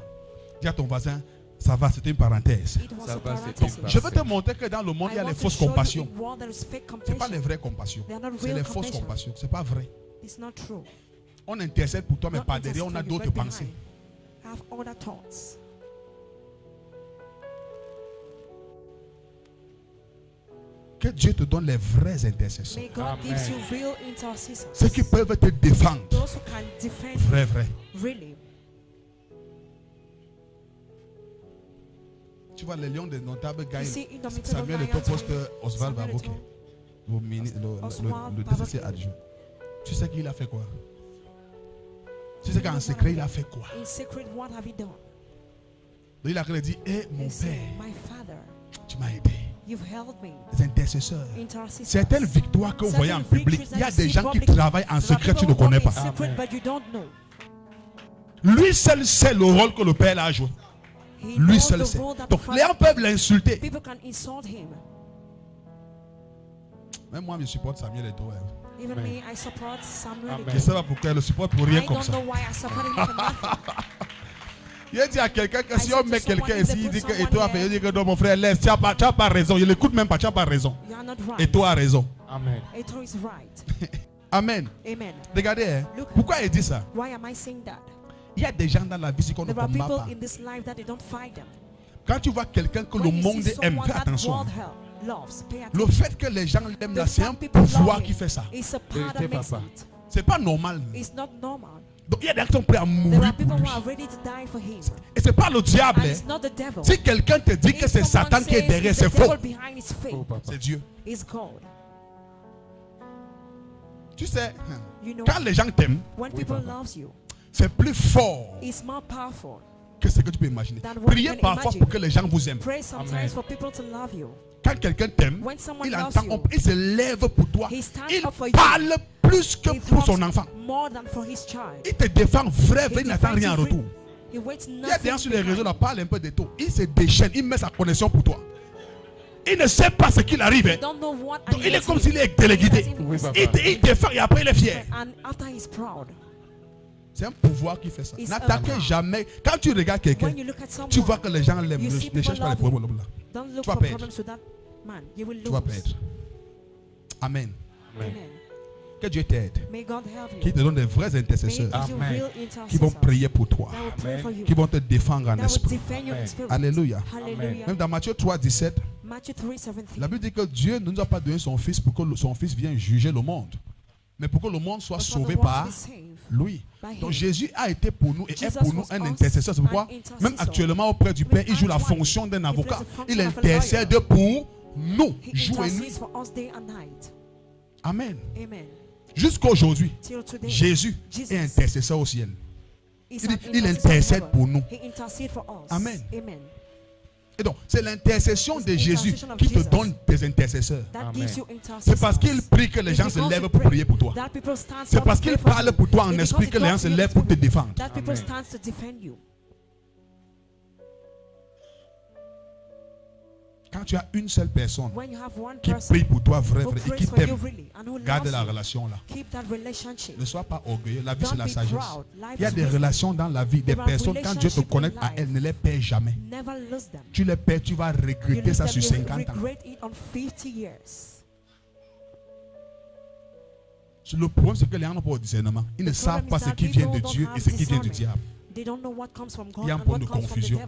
Dis à ton voisin, ça va, c'était une parenthèse. It was Ça a va, c'est parenthesis. une Je veux te montrer que dans le monde, il y a I les want to fausses show you compassions. in war there is fake Ce n'est compassion. pas les vraies compassions. They are not C'est real les fausses compassion. compassions. Ce n'est pas vrai. It's not true. On intercède pour toi, mais Not par derrière, on a interceding, d'autres but pensées. behind. Have other thoughts. Que Dieu te donne les vrais intercesseurs. May God Amen. gives you real intercessors. Ceux qui peuvent te défendre. Those who can defend Vrai, vrai. you, really. Tu vois, les lions des notables You gagnent. see, Indomitable Samuel est Lions, au poste Oswald Samuel Baboké, le Oswald DCC Baboké. adjoint. Tu sais qu'il a fait quoi? Tu sais qu'en secret, il a fait quoi? In secret, what have you done? Il a dit, hé mon He said, père, my father, tu m'as aidé. you've helped me. Les intercesseurs. Intercessors. Certaines victoires que vous voyez en Certain public, victories il y a that des you see gens qui public, travaillent en there are secret, tu ne people who connais work pas. in secret, Amen. but you don't know. Lui seul sait le rôle que le père a joué. He Lui knows seul the sait. role that the Donc les gens father- peuvent l'insulter. People can insult him. Même moi, je supporte Samuel et toi. Even Amen. me, I support Samuel. Amen. Je ne sais pas pourquoi elle le supporte pour rien I comme don't ça. know why I support him for nothing. Il a dit à quelqu'un que I si said on to met someone, quelqu'un if they ici, il put dit que et someone toi, here, il dit que non, mon frère, laisse, tu n'as pas raison. Il n'écoute même pas, tu n'as pas raison. You are not Et right. toi as raison. Amen. Eto is right. Amen. Amen. Regardez, hein. Look. Pourquoi il dit ça? Why am I saying that? Il y a des gens dans la vie qu'on ne There are combat people pas. in this life that they don't fight them. Quand tu vois quelqu'un que le When you monde see aime, someone fais that attention. world loves, pay Le attention. fait que les gens l'aiment là, The c'est un fact people love pouvoir him qui fait ça. It's a part Vérité, that makes papa. it. C'est pas normal. It's not normal. Donc il y a des gens qui sont prêts à There mourir are people pour lui. who are ready to die for him. Et c'est pas le diable. And Hein. it's not the devil. Si quelqu'un te dit que If c'est someone Satan qui est says derrière, it's c'est the faux. devil behind his fate, Oh, papa. C'est Dieu. it's God. Tu sais, You know, quand les gens t'aiment, when Oui, people papa. loves you, c'est plus fort it's more powerful. que ce que tu peux imaginer. Than what Priez you can parfois imagine. pour que les gens vous aiment. Pray sometimes Amen. for people to love you. Quand quelqu'un t'aime, When someone il loves entend, you, il se lève pour toi. he stands Il up for you. parle plus que He pour son talks enfant. more than for his child. Il te défend vrai, He il n'attend defends rien en you. retour. He waits Il y a des gens nothing sur les réseaux, behind. là, parle un peu de tout. Il se déchaîne, il met sa connexion pour toi. Il ne sait pas ce qu'il arrive. hein. Don't know what Donc, il est he comme is. s'il est téléguidé. Oui, papa. Il défend et après il est fier. And after he's proud. C'est un pouvoir qui fait ça. It's N'attaquez a- jamais. Quand tu regardes quelqu'un, When you look at someone, tu vois que les gens l'aiment. you Ne see ne cherche people pas les love problèmes là. don't look tu vas for perdre. problems with that man. You will Tu vas lose. perdre. Amen. Amen. Amen. Que Dieu t'aide. May God help Qui you. te donne des vrais May intercesseurs He give you Amen. real qui vont intercessors prier pour toi. that will pray Amen. for you. Qui vont te défendre en That will esprit. defend you in Amen. spirit. Alléluia. Hallelujah. Même dans Matthieu 3, 17, Matthew 3:17. la Bible dit que Dieu ne nous a pas donné son Fils pour que son Fils vienne juger le monde, mais pour que le monde soit But for sauvé the world to par be saved lui. by him. Donc Jésus a été pour nous et est Jesus pour nous was un us intercesseur. C'est pourquoi an intercessor. même actuellement auprès du Père, il joue la fonction d'un avocat. Il intercède pour nous, He jour et nuit. intercedes for us day and night. Amen. Amen. Jusqu'aujourd'hui, Till today. Jésus Jesus est intercesseur au ciel. is il an dit- il intercessor intercède in pour heaven. nous. He intercedes for us. Amen. Amen. Et donc, c'est l'intercession de Jésus qui te donne des intercesseurs. C'est parce qu'il prie que les gens se lèvent pour prier pour toi. C'est parce qu'il parle pour toi en esprit que les gens se lèvent pour te défendre. Quand tu as une seule personne qui prie pour toi vrai et qui t'aime, garde la relation là. Ne sois pas orgueilleux. La vie, c'est la sagesse. Il y a des relations dans la vie, des personnes, quand Dieu te connecte à elles, ne les perds jamais. Tu les perds, tu vas regretter ça sur 50 ans. Le problème, c'est que les gens n'ont pas de discernement. Ils ne savent pas ce qui vient de Dieu et ce qui vient du diable. Il y a un point de confusion.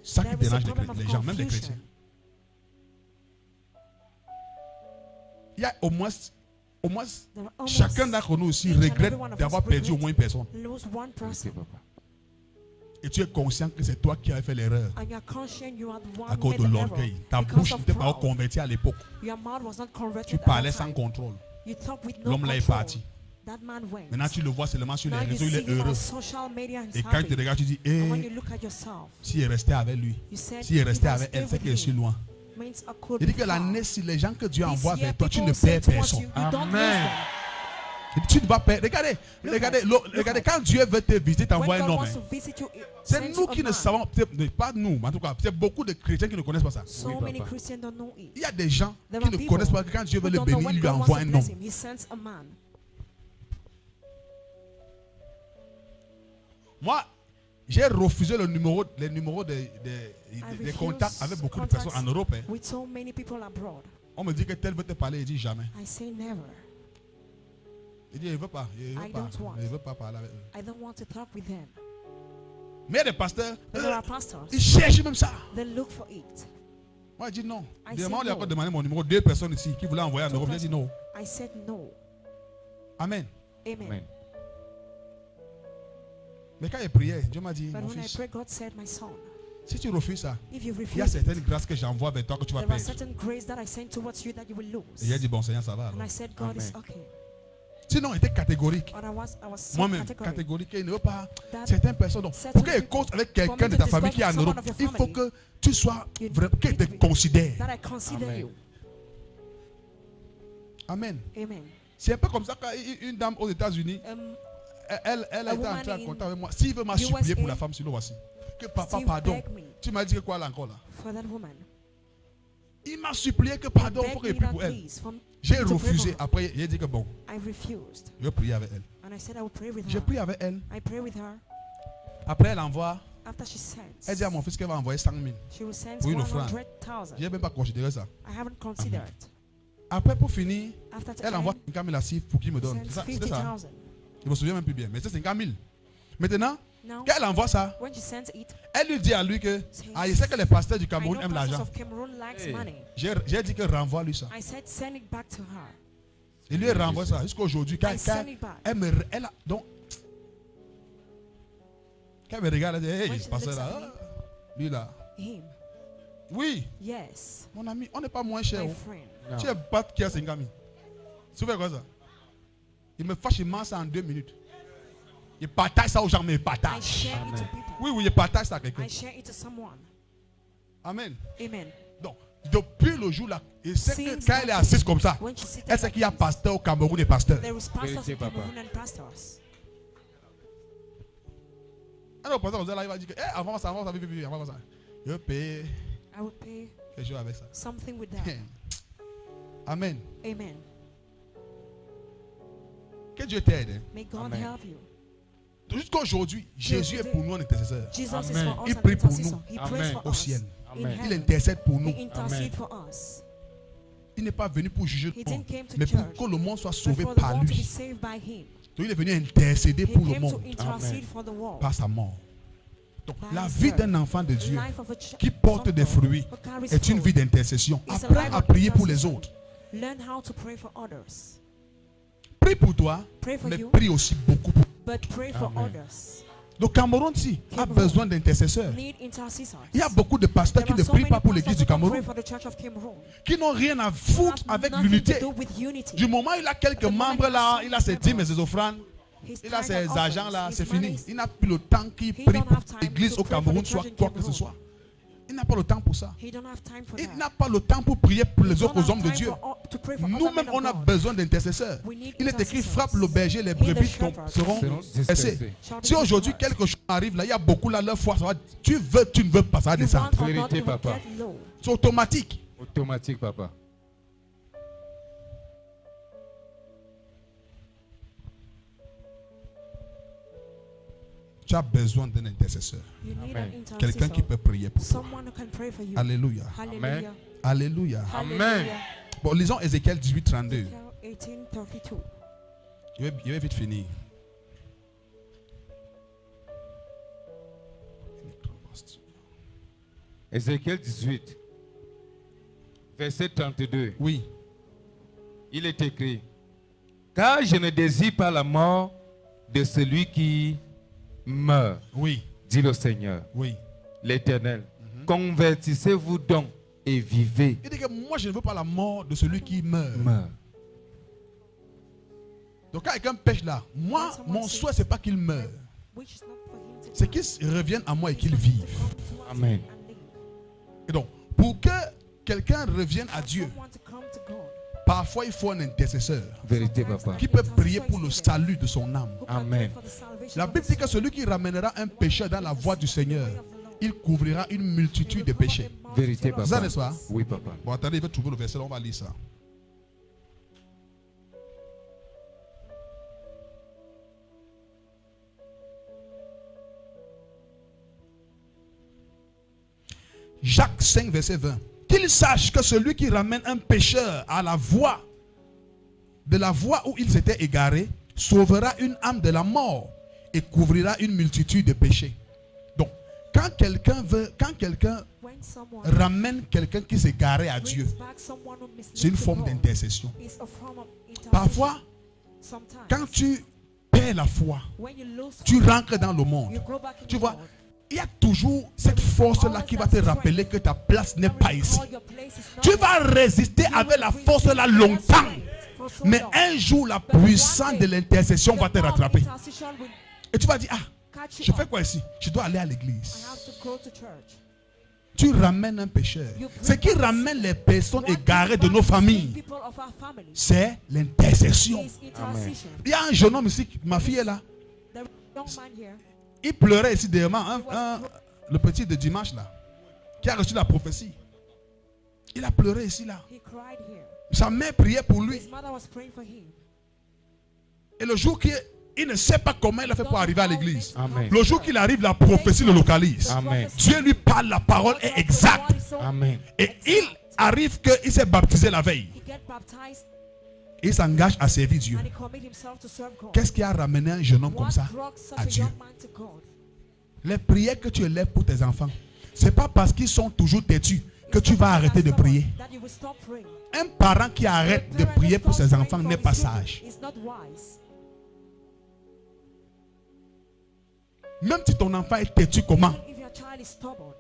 Ça qui dérange les gens, même les chrétiens. Il y a au moins chacun d'entre nous aussi regrette d'avoir perdu au moins une personne. Et tu es conscient que c'est toi qui as fait l'erreur à cause de l'orgueil. Ta bouche n'était pas convertie à l'époque. Tu parlais sans contrôle. L'homme là est parti. Maintenant tu le vois seulement sur les réseaux, il est heureux. Et quand tu te regardes, tu dis, s'il est resté avec lui, s'il est resté avec elle, c'est qu'il est si loin. Il dit que l'année, si les gens que Dieu envoie vers toi, tu ne perds personne. Amen. Tu ne vas pas. Regardez, quand Dieu veut te visiter, t'envoie un homme. C'est nous qui ne savons, pas nous, mais en tout cas, c'est beaucoup de chrétiens qui ne connaissent pas ça. Il y a des gens qui ne connaissent pas que quand Dieu veut le bénir, il lui envoie un homme. Moi, j'ai refusé les numéros des contacts avec beaucoup de personnes en Europe. On me dit que tel veut te parler, il dit jamais. Il dit, il ne veut pas. Il ne veut pas parler avec eux. Mais les pasteurs, ils cherchent même ça. Moi, je dis non. Moi, on a encore demandé mon numéro. 2 personnes ici qui voulaient envoyer en Europe. J'ai dit non. Amen. Amen. Mais quand il priait, Dieu m'a dit, mon fils, si tu refuses ça, il y a certaines grâces que j'envoie vers toi que tu vas perdre. Et il a dit, bon Seigneur, ça va alors. Sinon, il était catégorique. Moi-même, catégorique. Il ne veut pas certaines personnes. Donc, pour qu'il cause avec quelqu'un de ta famille qui est en Europe, il faut que tu sois vraiment, qu'il te considère. Amen. C'est un peu comme ça qu'une dame aux États-Unis, elle a été en train de compter avec moi. S'il veut m'a supplié pour la femme, sinon voici. Que papa, pardon. Tu m'as dit que quoi là encore là? Il m'a supplié que pardon, il faut que je prie pour elle. J'ai refusé. Après, j'ai dit que bon. Je prie avec elle. J'ai prié avec elle. Après, elle envoie. Elle dit à mon fils qu'elle va envoyer 100 000 pour une offrande. Je n'ai même pas considéré ça. Après, pour finir, elle envoie 50 000 à Sif pour qu'il me donne. C'était ça. Je me souviens même plus bien. Mais c'est 50 000. Maintenant, quand elle envoie ça, elle lui dit à lui que il sait que les pasteurs du Cameroun aiment l'argent. J'ai dit que renvoie-lui ça. Il lui renvoie ça jusqu'à aujourd'hui. Quand elle me regarde, elle dit, hey, pasteur là, lui là. Oui. Mon ami, on n'est pas moins cher. Tu es pas qui a 50 000. Tu fais quoi ça? Il me fâche, il mange ça en 2 minutes. Il partage ça aux gens, mais il partage. Oui, il partage ça à quelqu'un. Amen. Donc, depuis le jour là, il sait que quand elle est assise comme ça, elle sait qu'il y a pasteur au Cameroun et pasteur. Alors, pasteur, là, il va dire que, avant ça, avant ça. Je vais payer quelque chose avec ça. Amen. Que Dieu t'aide. Jusqu'à aujourd'hui, Jésus est pour nous un intercesseur. Il prie pour nous au ciel. Il intercède pour nous. Il n'est pas venu pour juger le monde, mais pour que le monde soit sauvé par lui. Donc il est venu intercéder pour le monde par sa mort. Donc la vie d'un enfant de Dieu qui porte des fruits est une vie d'intercession. Apprends à prier pour les autres. Prie pour toi, mais prie aussi beaucoup pour le Cameroun a besoin d'intercesseurs. Il y a beaucoup de pasteurs qui ne prient pas pour l'église du Cameroun, qui n'ont rien à foutre avec l'unité. Du moment où il a quelques membres là, il a ses dîmes et ses offrandes, il a ses agents là, c'est fini. Il n'a plus le temps qu'il prie pour que l'église au Cameroun soit quoi que ce soit. Il n'a pas le temps pour ça. He don't have time for Il that. n'a pas le temps pour prier pour les He autres don't aux hommes have de time Dieu. to pray for other Nous-mêmes, men of on a God. besoin d'intercesseurs. We need Il est écrit, intercessors. frappe le berger, les He, the brebis shepherd, seront seront dispersées. dispersés. Si aujourd'hui quelque chose arrive là, il y a beaucoup là, leur foi, ça va, tu ne veux pas, ça va You descendre. want or not, Vérité, it will papa. get low. C'est automatique. Automatique, papa. Tu as besoin d'un intercesseur. You need Amen. an Quelqu'un qui intercessor. peut prier pour toi. Someone who can pray for you. Alléluia. Hallelujah. Alléluia. Amen. Hallelujah. Bon, lisons Ézéchiel 18, 32. Ezekiel 18:32. Je vais vite finir. Ézéchiel 18, verset 32. Oui. Il est écrit, car je ne désire pas la mort de celui qui meurt, Oui. dit le Seigneur, Oui. l'Éternel. Convertissez-vous donc et vivez. Il dit que moi, je ne veux pas la mort de celui qui meurt. Meurt. Donc, quand quelqu'un pêche là, moi, mon souhait, ce n'est pas qu'il meure. Which is not for him to C'est qu'il revienne à moi et qu'il vive. Amen. and live. Et donc, pour que quelqu'un revienne à Dieu, Someone to come to God. parfois il faut un intercesseur Vérité, papa. qui peut prier pour le salut de son âme. Who can Amen. pray for the salvation La of Bible the dit que soul. celui qui ramènera un pécheur dans la voie du Seigneur, il couvrira une multitude de péchés. Vérité, C'est ça, papa. n'est-ce pas? Oui, papa. Bon, attendez, il va trouver le verset, là, on va lire ça. Jacques 5, verset 20. Qu'il sache que celui qui ramène un pécheur à la voie, de la voie où il s'était égaré, sauvera une âme de la mort et couvrira une multitude de péchés. Donc, quand quelqu'un When someone ramène quelqu'un qui s'est garé à Dieu, brings back someone who misled c'est une to forme God, d'intercession. it's a form of intercession. Parfois, Sometimes, quand tu perds la foi, when you lose tu hope, rentres dans le monde. you go back in Tu the vois, world. il y a toujours cette force-là qui va te rappeler que ta place n'est pas ici. Recall your place is not Tu there. vas résister You avec will la resist force-là with longtemps. strength for so Mais long. un jour, la But one puissance day, de l'intercession the va te power of rattraper. intercession will Et tu vas dire, ah, catch you je fais up. quoi ici? Je dois aller à I l'église. have to go to church. Tu ramènes un pécheur. You Ce qui bring ramène les personnes What égarées de brings nos back the familles, people of our family c'est l'intercession. is intercession. Il y a un jeune homme ici, ma fille est là. The young man here, Il pleurait ici derrière le petit de dimanche là, qui a reçu la prophétie. Il a pleuré ici là. he cried here. Sa mère priait pour lui. His mother was praying for him. Et le jour qu'il ne sait pas comment il a fait pour arriver à l'église. Amen. Le jour qu'il arrive, la prophétie le localise. Amen. Dieu lui parle, la parole est exacte. Amen. Et il arrive qu'il s'est baptisé la veille. He get baptized Et il s'engage à servir Dieu. and he commit himself to serve God. Qu'est-ce qui a ramené un jeune homme comme What ça brought such à a Dieu? young man to God? Les prières que tu élèves pour tes enfants, c'est pas parce qu'ils sont toujours têtus que tu vas arrêter de prier. That you will stop praying. Un parent qui arrête de prier pour ses enfants n'est pas sage. It's not wise. Même si ton enfant est têtu comment, Even if your child is stubborn,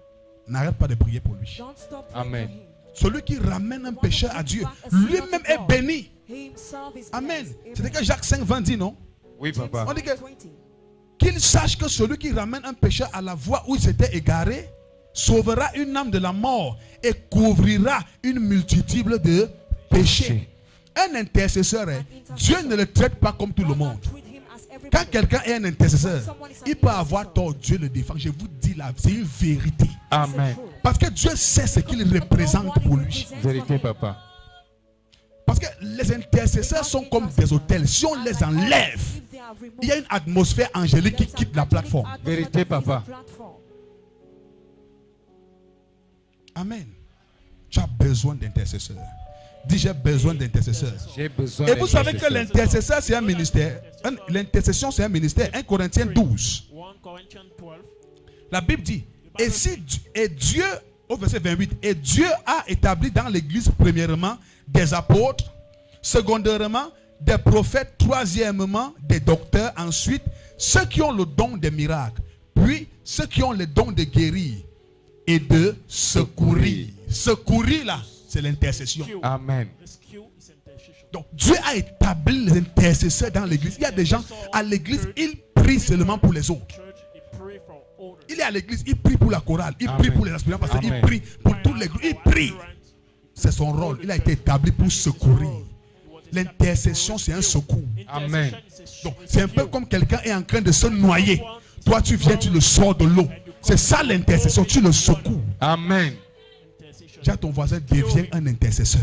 n'arrête pas de prier pour lui. don't stop praying Amen. for him. Celui qui ramène un pécheur à Dieu, lui-même est béni. He himself is Amen. blessed. C'était que Jacques 5, 20 dit, non? Oui, James papa. On dit que 1:20. qu'il sache que celui qui ramène un pécheur à la voie où il s'était égaré sauvera une âme de la mort et couvrira une multitude de péchés. Un intercesseur, Dieu ne le traite pas comme tout le God monde. don't treat him as everybody. Quand quelqu'un est un intercesseur, il peut avoir tort, Dieu le défend. Je vous dis là, c'est une vérité. Amen. Parce que Dieu sait ce qu'il représente pour lui. Vérité, papa. Parce que les intercesseurs sont comme des hôtels. Si on les enlève, il y a une atmosphère angélique qui quitte la plateforme. Vérité, papa. Amen. Tu as besoin d'intercesseurs. Dis, j'ai besoin d'intercesseurs. J'ai besoin Et vous savez que d'intercesseur. l'intercesseur, c'est un ministère. L'intercession, c'est un ministère. 1 Corinthiens 12. 1 Corinthians 12. La Bible dit, et Dieu, au verset 28, et Dieu a établi dans l'église, premièrement, des apôtres, secondairement, des prophètes, troisièmement, des docteurs, ensuite, ceux qui ont le don des miracles, puis ceux qui ont le don de guérir et de secourir. Secourir, là, c'est l'intercession. Amen. Rescue is intercession. Donc, Dieu a établi les intercesseurs dans l'église. Il y a des gens à l'église, ils prient seulement pour les autres. Church, they pray for Il est à l'église, il prie pour la chorale, il prie pour les aspirants, parce qu'il prie pour tous les groupes, il prie. C'est son rôle. Il a été établi pour secourir. L'intercession, c'est un secours. Amen. Donc, c'est un peu comme quelqu'un est en train de se noyer. Toi, tu viens, tu le sors de l'eau. C'est ça l'intercession, tu le secoues. Amen. Dis à ton voisin, deviens un intercesseur.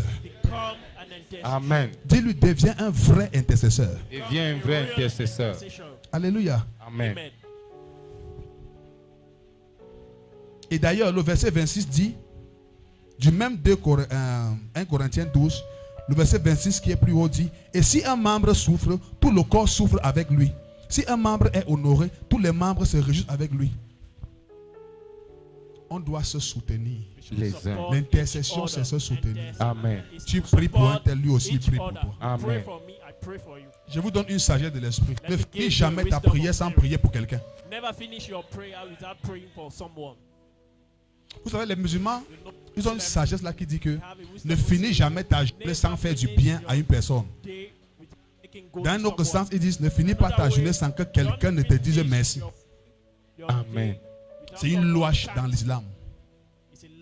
Amen. Dis-lui, deviens un vrai intercesseur. Deviens un vrai intercesseur. Alléluia. Amen. Et d'ailleurs, le verset 26 dit, du même 1 Corinthiens 12, le verset 26 qui est plus haut dit, et si un membre souffre, tout le corps souffre avec lui. Si un membre est honoré, tous les membres se réjouissent avec lui. On doit se soutenir. Les uns. L'intercession, c'est se soutenir. Amen. Tu pries pour un tel, lui aussi il prie pour toi. Amen. Je vous donne une sagesse de l'esprit. Ne finis jamais ta prière sans prier pour quelqu'un. Vous savez, les musulmans, ils ont une sagesse là qui dit que ne finis jamais ta journée sans faire du bien à une personne. Dans un autre sens, ils disent ne finis pas ta journée sans que quelqu'un ne te dise merci. Amen. C'est une loi dans l'islam.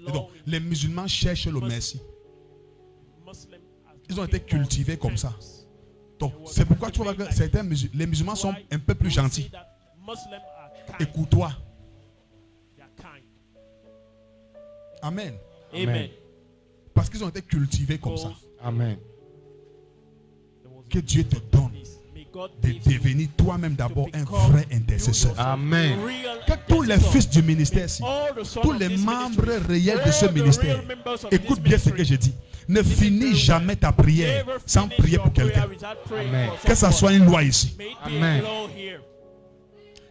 Et donc, les musulmans cherchent le merci. Ils ont été cultivés comme ça. Donc, c'est pourquoi tu vois que les musulmans sont un peu plus gentils. Écoute-toi. Amen. Amen. Parce qu'ils ont été cultivés comme ça. Amen. Que Dieu te donne de devenir toi-même d'abord un vrai intercesseur. Amen. Que tous les fils du ministère, tous les membres réels de ce ministère, écoute bien ce que je dis. Ne finis jamais ta prière sans prier pour quelqu'un. Amen. Que ça soit une loi ici. Amen.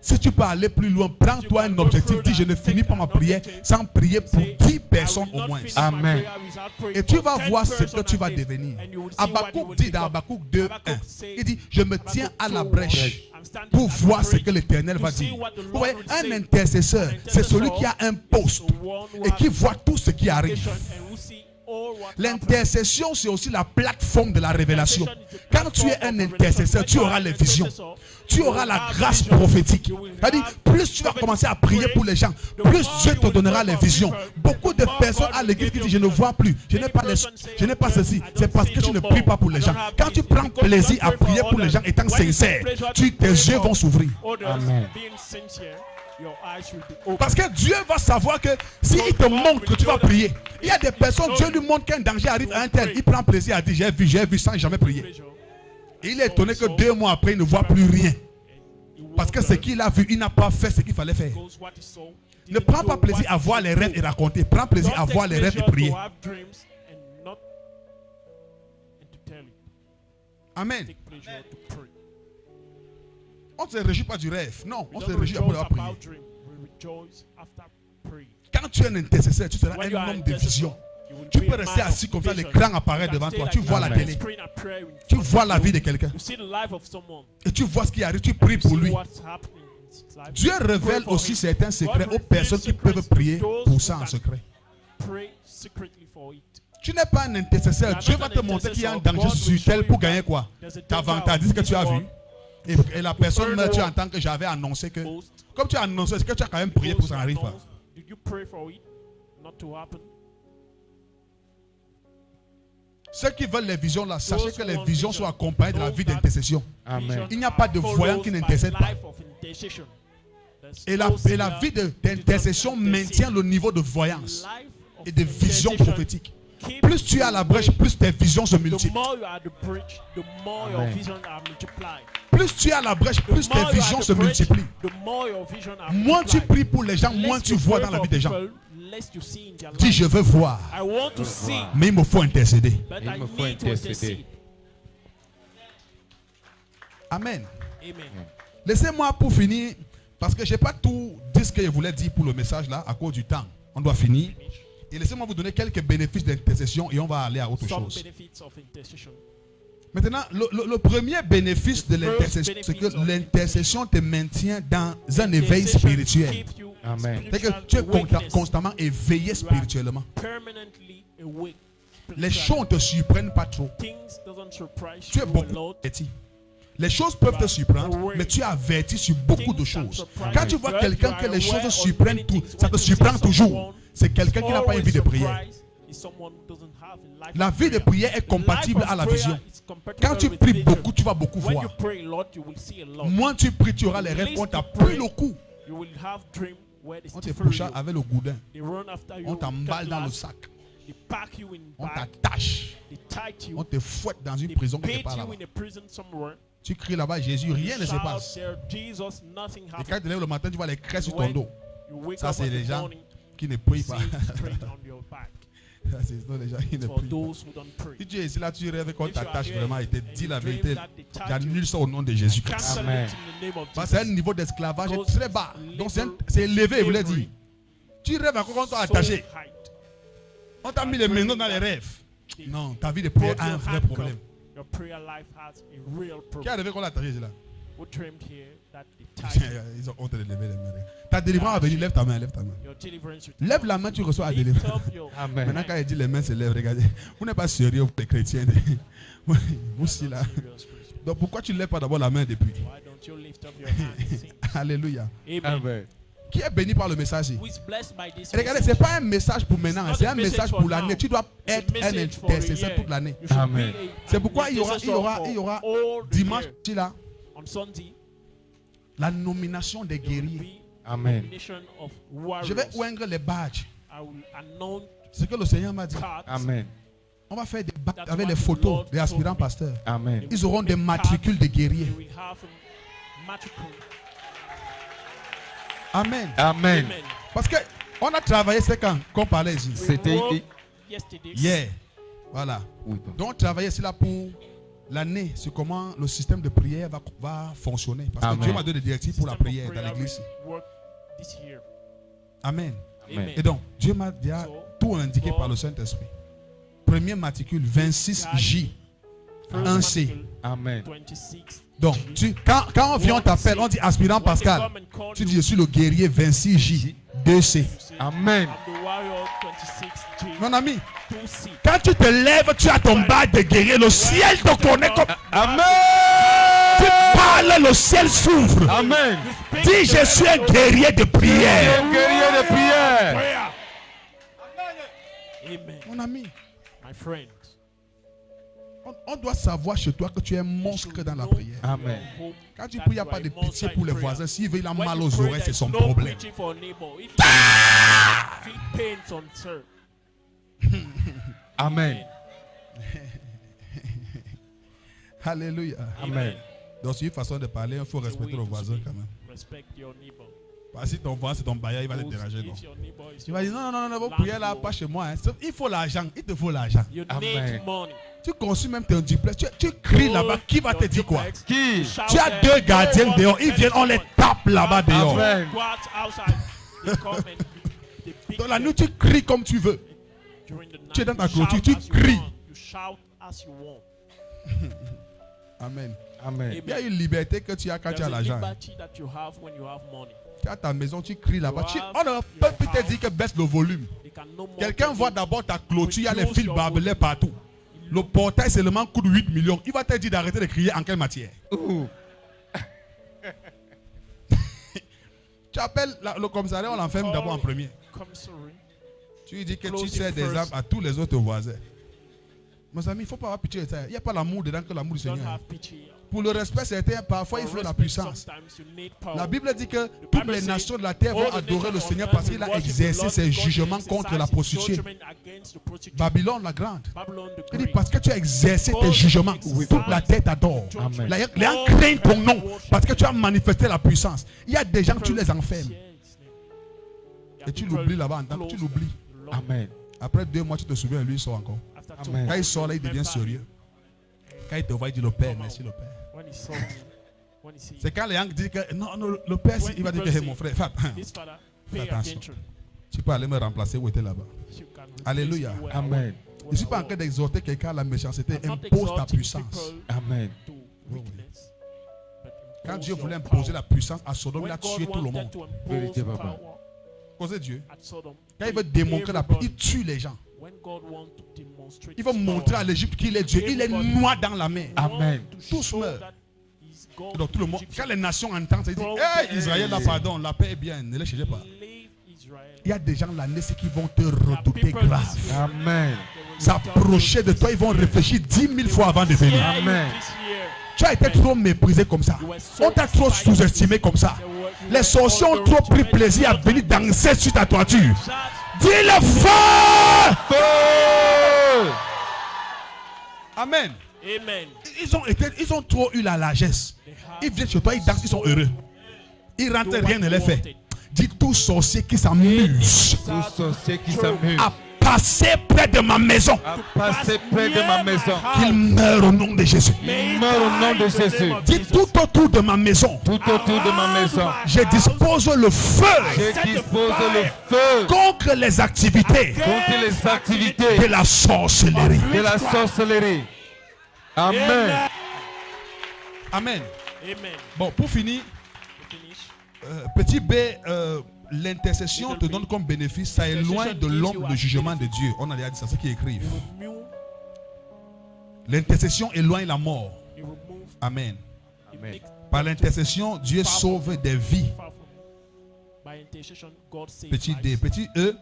Si tu peux aller plus loin, prends-toi un objectif. Dis, je ne finis pas ma prière sans prier pour 10 personnes au moins. Amen. Et tu vas voir ce que tu vas devenir. Habakkuk dit dans Habakkuk 2:1, il dit, je me tiens à la brèche pour voir ce que l'Éternel va dire. Vous voyez, un intercesseur, c'est celui qui a un poste et qui voit tout ce qui arrive. L'intercession, c'est aussi la plateforme de la révélation. Quand tu es un intercesseur, tu auras les visions. Tu auras la grâce prophétique. C'est-à-dire, plus tu vas commencer à prier pour les gens, plus Dieu te donnera les visions. Beaucoup de personnes à l'église qui disent, je ne vois plus, je n'ai pas ceci. C'est parce que tu ne pries pas pour les gens. Quand tu prends plaisir à prier pour les gens étant sincère, tes yeux vont s'ouvrir. Amen. Parce que Dieu va savoir que s'il te montre que tu vas prier, il y a des personnes, Dieu lui montre qu'un danger arrive à un tel, il prend plaisir à dire j'ai vu sans jamais prier. Et il est étonné que 2 mois après, il ne voit plus rien. Parce que ce qu'il a vu, il n'a pas fait ce qu'il fallait faire. Ne prends pas plaisir à voir les rêves et raconter. Prends plaisir à voir les rêves et prier. Amen. On ne se réjouit pas du rêve. Non, on se réjouit après avoir prié. Quand tu es un intercesseur, tu seras un homme de vision. Tu peux rester assis comme ça, l'écran apparaît devant toi. Tu vois la télé. Tu vois la vie de quelqu'un. Et tu vois ce qui arrive. Tu pries pour lui. Dieu révèle aussi certains secrets aux personnes qui peuvent prier pour ça en secret. Tu n'es pas un intercesseur. Dieu va te montrer qu'il y a un danger sur tel pour gagner quoi? Ta vantardise que tu as vu. Et la personne meurt, tu entends que j'avais annoncé que. Comme tu as annoncé, est-ce que tu as quand même prié pour que ça n'arrive pas? Ceux qui veulent les visions là, sachez que les visions sont accompagnées de la vie d'intercession. Amen. Il n'y a pas de voyant qui n'intercède pas. Et la vie d'intercession maintient le niveau de voyance et de vision prophétique. Plus tu es à la brèche, plus tes visions se multiplient. Plus tu es à la brèche, plus tes visions se multiplient. Moins tu pries pour les gens, moins tu vois dans la vie des gens. Dis, je veux voir. Mais il me faut intercéder. Amen. Laissez-moi pour finir, parce que je n'ai pas tout dit ce que je voulais dire pour le message là, à cause du temps. On doit finir. Et laissez-moi vous donner quelques bénéfices d'intercession et on va aller à autre chose. Maintenant, le premier bénéfice de l'intercession, c'est que l'intercession te maintient dans un éveil spirituel. Amen. C'est que tu es constamment éveillé spirituellement. Les choses ne te surprennent pas trop. Tu es beaucoup petit. Les choses peuvent te surprendre, mais tu es averti sur beaucoup de choses. Quand tu vois quelqu'un que les choses surprennent, ça te surprend toujours. C'est quelqu'un qui n'a pas une vie de prière. La vie de prière est compatible à la vision. Quand tu pries beaucoup, tu vas beaucoup voir. Moins tu pries, tu auras les rêves. On t'a pris le coup. On te pousse avec le goudin. On t'emballe dans le sac. On t'attache. On te fouette dans une prison quelque part là-bas. Tu cries là-bas, Jésus, rien ne se passe. Et quand tu te lèves le matin, tu vois les craies sur ton dos. Ça, c'est les gens qui ne prient pas. C'est les gens qui ne prient pas. Si tu es ici, là, tu rêves qu'on t'attache vraiment et te dit la vérité. J'annule ça au nom de Jésus-Christ. C'est un niveau d'esclavage très bas. Donc c'est élevé, vous voulez dire. Tu rêves encore qu'on t'a attaché. On t'a mis les mains dans les rêves. Non, ta vie de prière a un vrai problème. Qui a rêvé qu'on l'a attaché là? Ils ont honte de lever les mains. Ta délivrance a venu, lève ta main, lève ta main. Lève la main, tu reçois la délivrance. Maintenant, quand il dit les mains se lèvent, regardez. Vous n'êtes pas sérieux, vous les chrétiens. Vous aussi là. Donc pourquoi tu ne lèves pas d'abord la main depuis? Alléluia. Amen. Qui est béni par le message? Regardez, ce n'est pas un message pour maintenant, c'est un message pour l'année. Tu dois être un intercesseur toute l'année. Amen. C'est pourquoi il y aura dimanche là, la nomination des guerriers. Amen. Je vais oindre les badges. C'est ce que le Seigneur m'a dit. Amen. On va faire des badges avec les photos des aspirants pasteurs. Amen. Ils auront des matricules de guerriers. Amen. Amen. Parce que on a travaillé, c'est quand qu'on parlait ici. C'était Hier. Voilà. Donc on travaillait ici là pour l'année sur comment le système de prière va fonctionner. Parce que Dieu m'a donné des directives pour la prière dans l'église. Amen. Amen. Et donc Dieu m'a tout indiqué par le Saint-Esprit. Premier matricule 26J 1C. Amen. Donc, quand on vient, on t'appelle, on dit aspirant Pascal. Tu dis je suis le guerrier 26J 2C. Amen. Mon ami, quand tu te lèves, tu as ton badge de guerrier. Le ciel te connaît comme. Amen. Tu parles, le ciel s'ouvre. Amen. Dis je suis un guerrier de prière. Un guerrier de prière. Mon ami, My friend. on doit savoir chez toi que tu es un monstre dans la prière. Amen. Quand tu pries, il n'y a pas de pitié pour les voisins. S'il veut, il a mal aux oreilles, c'est son problème. Amen. Alléluia. Amen. Donc, c'est une façon de parler, il faut respecter le voisin quand même. Parce que si ton voisin, c'est ton bailleur, il va te déranger. Non. Il va dire non, vous priez là, pas chez moi. Hein. Il faut l'argent, il te faut l'argent. Amen. Tu consommes même ton duplex, tu cries là-bas, qui va te dire quoi? Qui? Tu as deux gardiens dehors, ils viennent, on les tape là-bas dehors. Amen. Dans la nuit, tu cries comme tu veux. Tu es dans ta clôture, tu cries. Amen. Amen. Il y a une liberté que tu as quand tu as l'argent. Tu as ta maison, tu cries là-bas. On ne peut plus te dire que baisse le volume. Quelqu'un voit d'abord ta clôture, il y a les fils barbelés partout. Le portail seulement coûte 8 millions. Il va te dire d'arrêter de crier en quelle matière? Tu appelles le commissariat, on l'enferme d'abord en premier. Tu lui dis que tu sers des armes à tous les autres voisins. Mes amis, il ne faut pas avoir pitié de ça. Il n'y a pas l'amour dedans que l'amour du Seigneur. Pour le respect certain, parfois il faut la puissance. La Bible dit que toutes les nations de la terre vont adorer le Seigneur parce qu'il a exercé ses jugements contre la prostituée. Babylone la grande. Il dit parce que tu as exercé tes jugements, toute la terre t'adore. Les gens craignent ton nom parce que tu as manifesté la puissance. Il y a des gens que tu les enfermes. Et tu l'oublies là-bas, tu l'oublies. Amen. Après 2 mois, tu te souviens, lui il sort encore. Amen. Quand il sort là, il devient sérieux. Quand il te voit, il dit le Père, merci le Père. C'est quand les gens disent que non, le Père, il va dire que c'est mon frère. Fais attention. Tu peux aller me remplacer où était là-bas. Alléluia. Amen. Je ne suis pas en train d'exhorter quelqu'un à la méchanceté. Impose ta puissance. Amen. Quand Dieu voulait imposer la puissance à Sodome, il a tué tout le monde. Vérité, papa. Cause Dieu. Quand il veut démontrer la puissance, il tue les gens. Il veut montrer à l'Égypte qu'il est Dieu. Il est noir dans la mer. Amen. Tous meurent. God Donc tout le to monde, Egyptians. quand les nations entendent, ça dit, hey, Israël, là, pardon, la paix est bien, ne les cherchez pas. Leave Israel. Il y a des gens l'année qui vont te There are redouter people grave. this year, Amen. they will S'approcher de toi, ils vont réfléchir 10 000 fois avant de venir. fear you Amen. this year. Tu as été trop méprisé comme ça. On t'a trop sous-estimé comme ça. Les sorciers ont trop pris plaisir à venir danser sur ta toiture. Dis le feu! Feu! Amen. Amen. Ils ont trop eu la largesse. Ils viennent chez toi, ils dansent, ils sont heureux. Ils rentrent, rien ne les fait. Dis tout sorcier qui s'amuse Tout sorcier qui s'amuse à passer près de ma maison, à passer près de ma maison, qu'il meure au nom de Jésus. il meurt au nom de Jésus. Dis tout autour de ma maison, Tout autour de ma maison, je dispose le feu je dispose le feu contre les activités contre les activités de la sorcellerie. de la sorcellerie. Amen. Amen. Amen. Bon, pour finir, To finish. petit B, l'intercession te donne comme bénéfice, ça éloigne de l'ombre le jugement de Dieu. On a déjà dit ça, c'est ce qu'ils écrivent. Remove, L'intercession éloigne la mort. you remove, Amen. it Amen. makes Par l'intercession, Dieu sauve des vies. far from you. By intercession, God saves Petit D. lives. Petit E,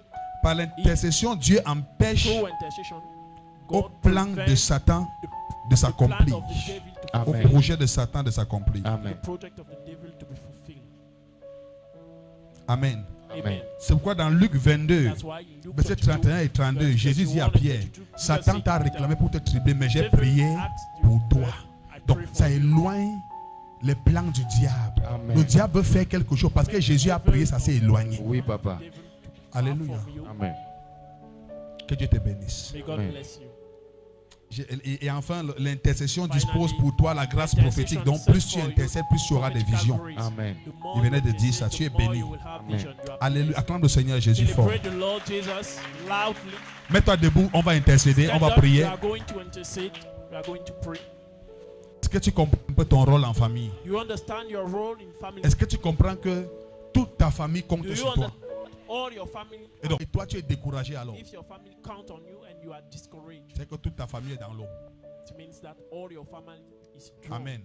par l'intercession, Dieu empêche Through intercession, au God plan de prevents Satan de the plan s'accomplir. of the devil to Au Amen. projet de Satan de s'accomplir. Amen. the project of the devil to be fulfilled. Amen. Amen. C'est pourquoi dans Luc 22, That's why in Luke verset 31 et 32, verse Jésus dit à 31 and Pierre, 32, Satan Jesus t'a said to réclamé them, pour te tribler, mais j'ai "Devil prié asked you, pour but toi. I Donc pray for ça you." éloigne les plans du diable. Amen. Le diable veut faire quelque chose parce que Jésus a prié, ça s'est éloigné. Oui, papa. Devil to be far Alléluia. from you. Amen. Que Dieu te bénisse. May God Amen. bless you. Et enfin, l'intercession dispose pour toi la grâce prophétique. Donc plus tu intercèdes, plus tu auras des visions. Amen. Il venait de dire ça, tu es béni. Amen. Alléluia. Acclame le Seigneur Jésus fort. Celebrate the Lord Jesus loudly. Mets-toi debout, on va intercéder, on va Stand up, we prier. are going to intercede. We are going to pray. Est-ce que tu comprends un peu ton rôle en famille? You understand your role in family? Est-ce que tu comprends que toute ta famille compte Do you sur toi? understand all your family? Et toi, tu es découragé alors. If your family count on you and you are discouraged, C'est que toute ta famille est dans l'eau. it means that all your family is drowned. Amen.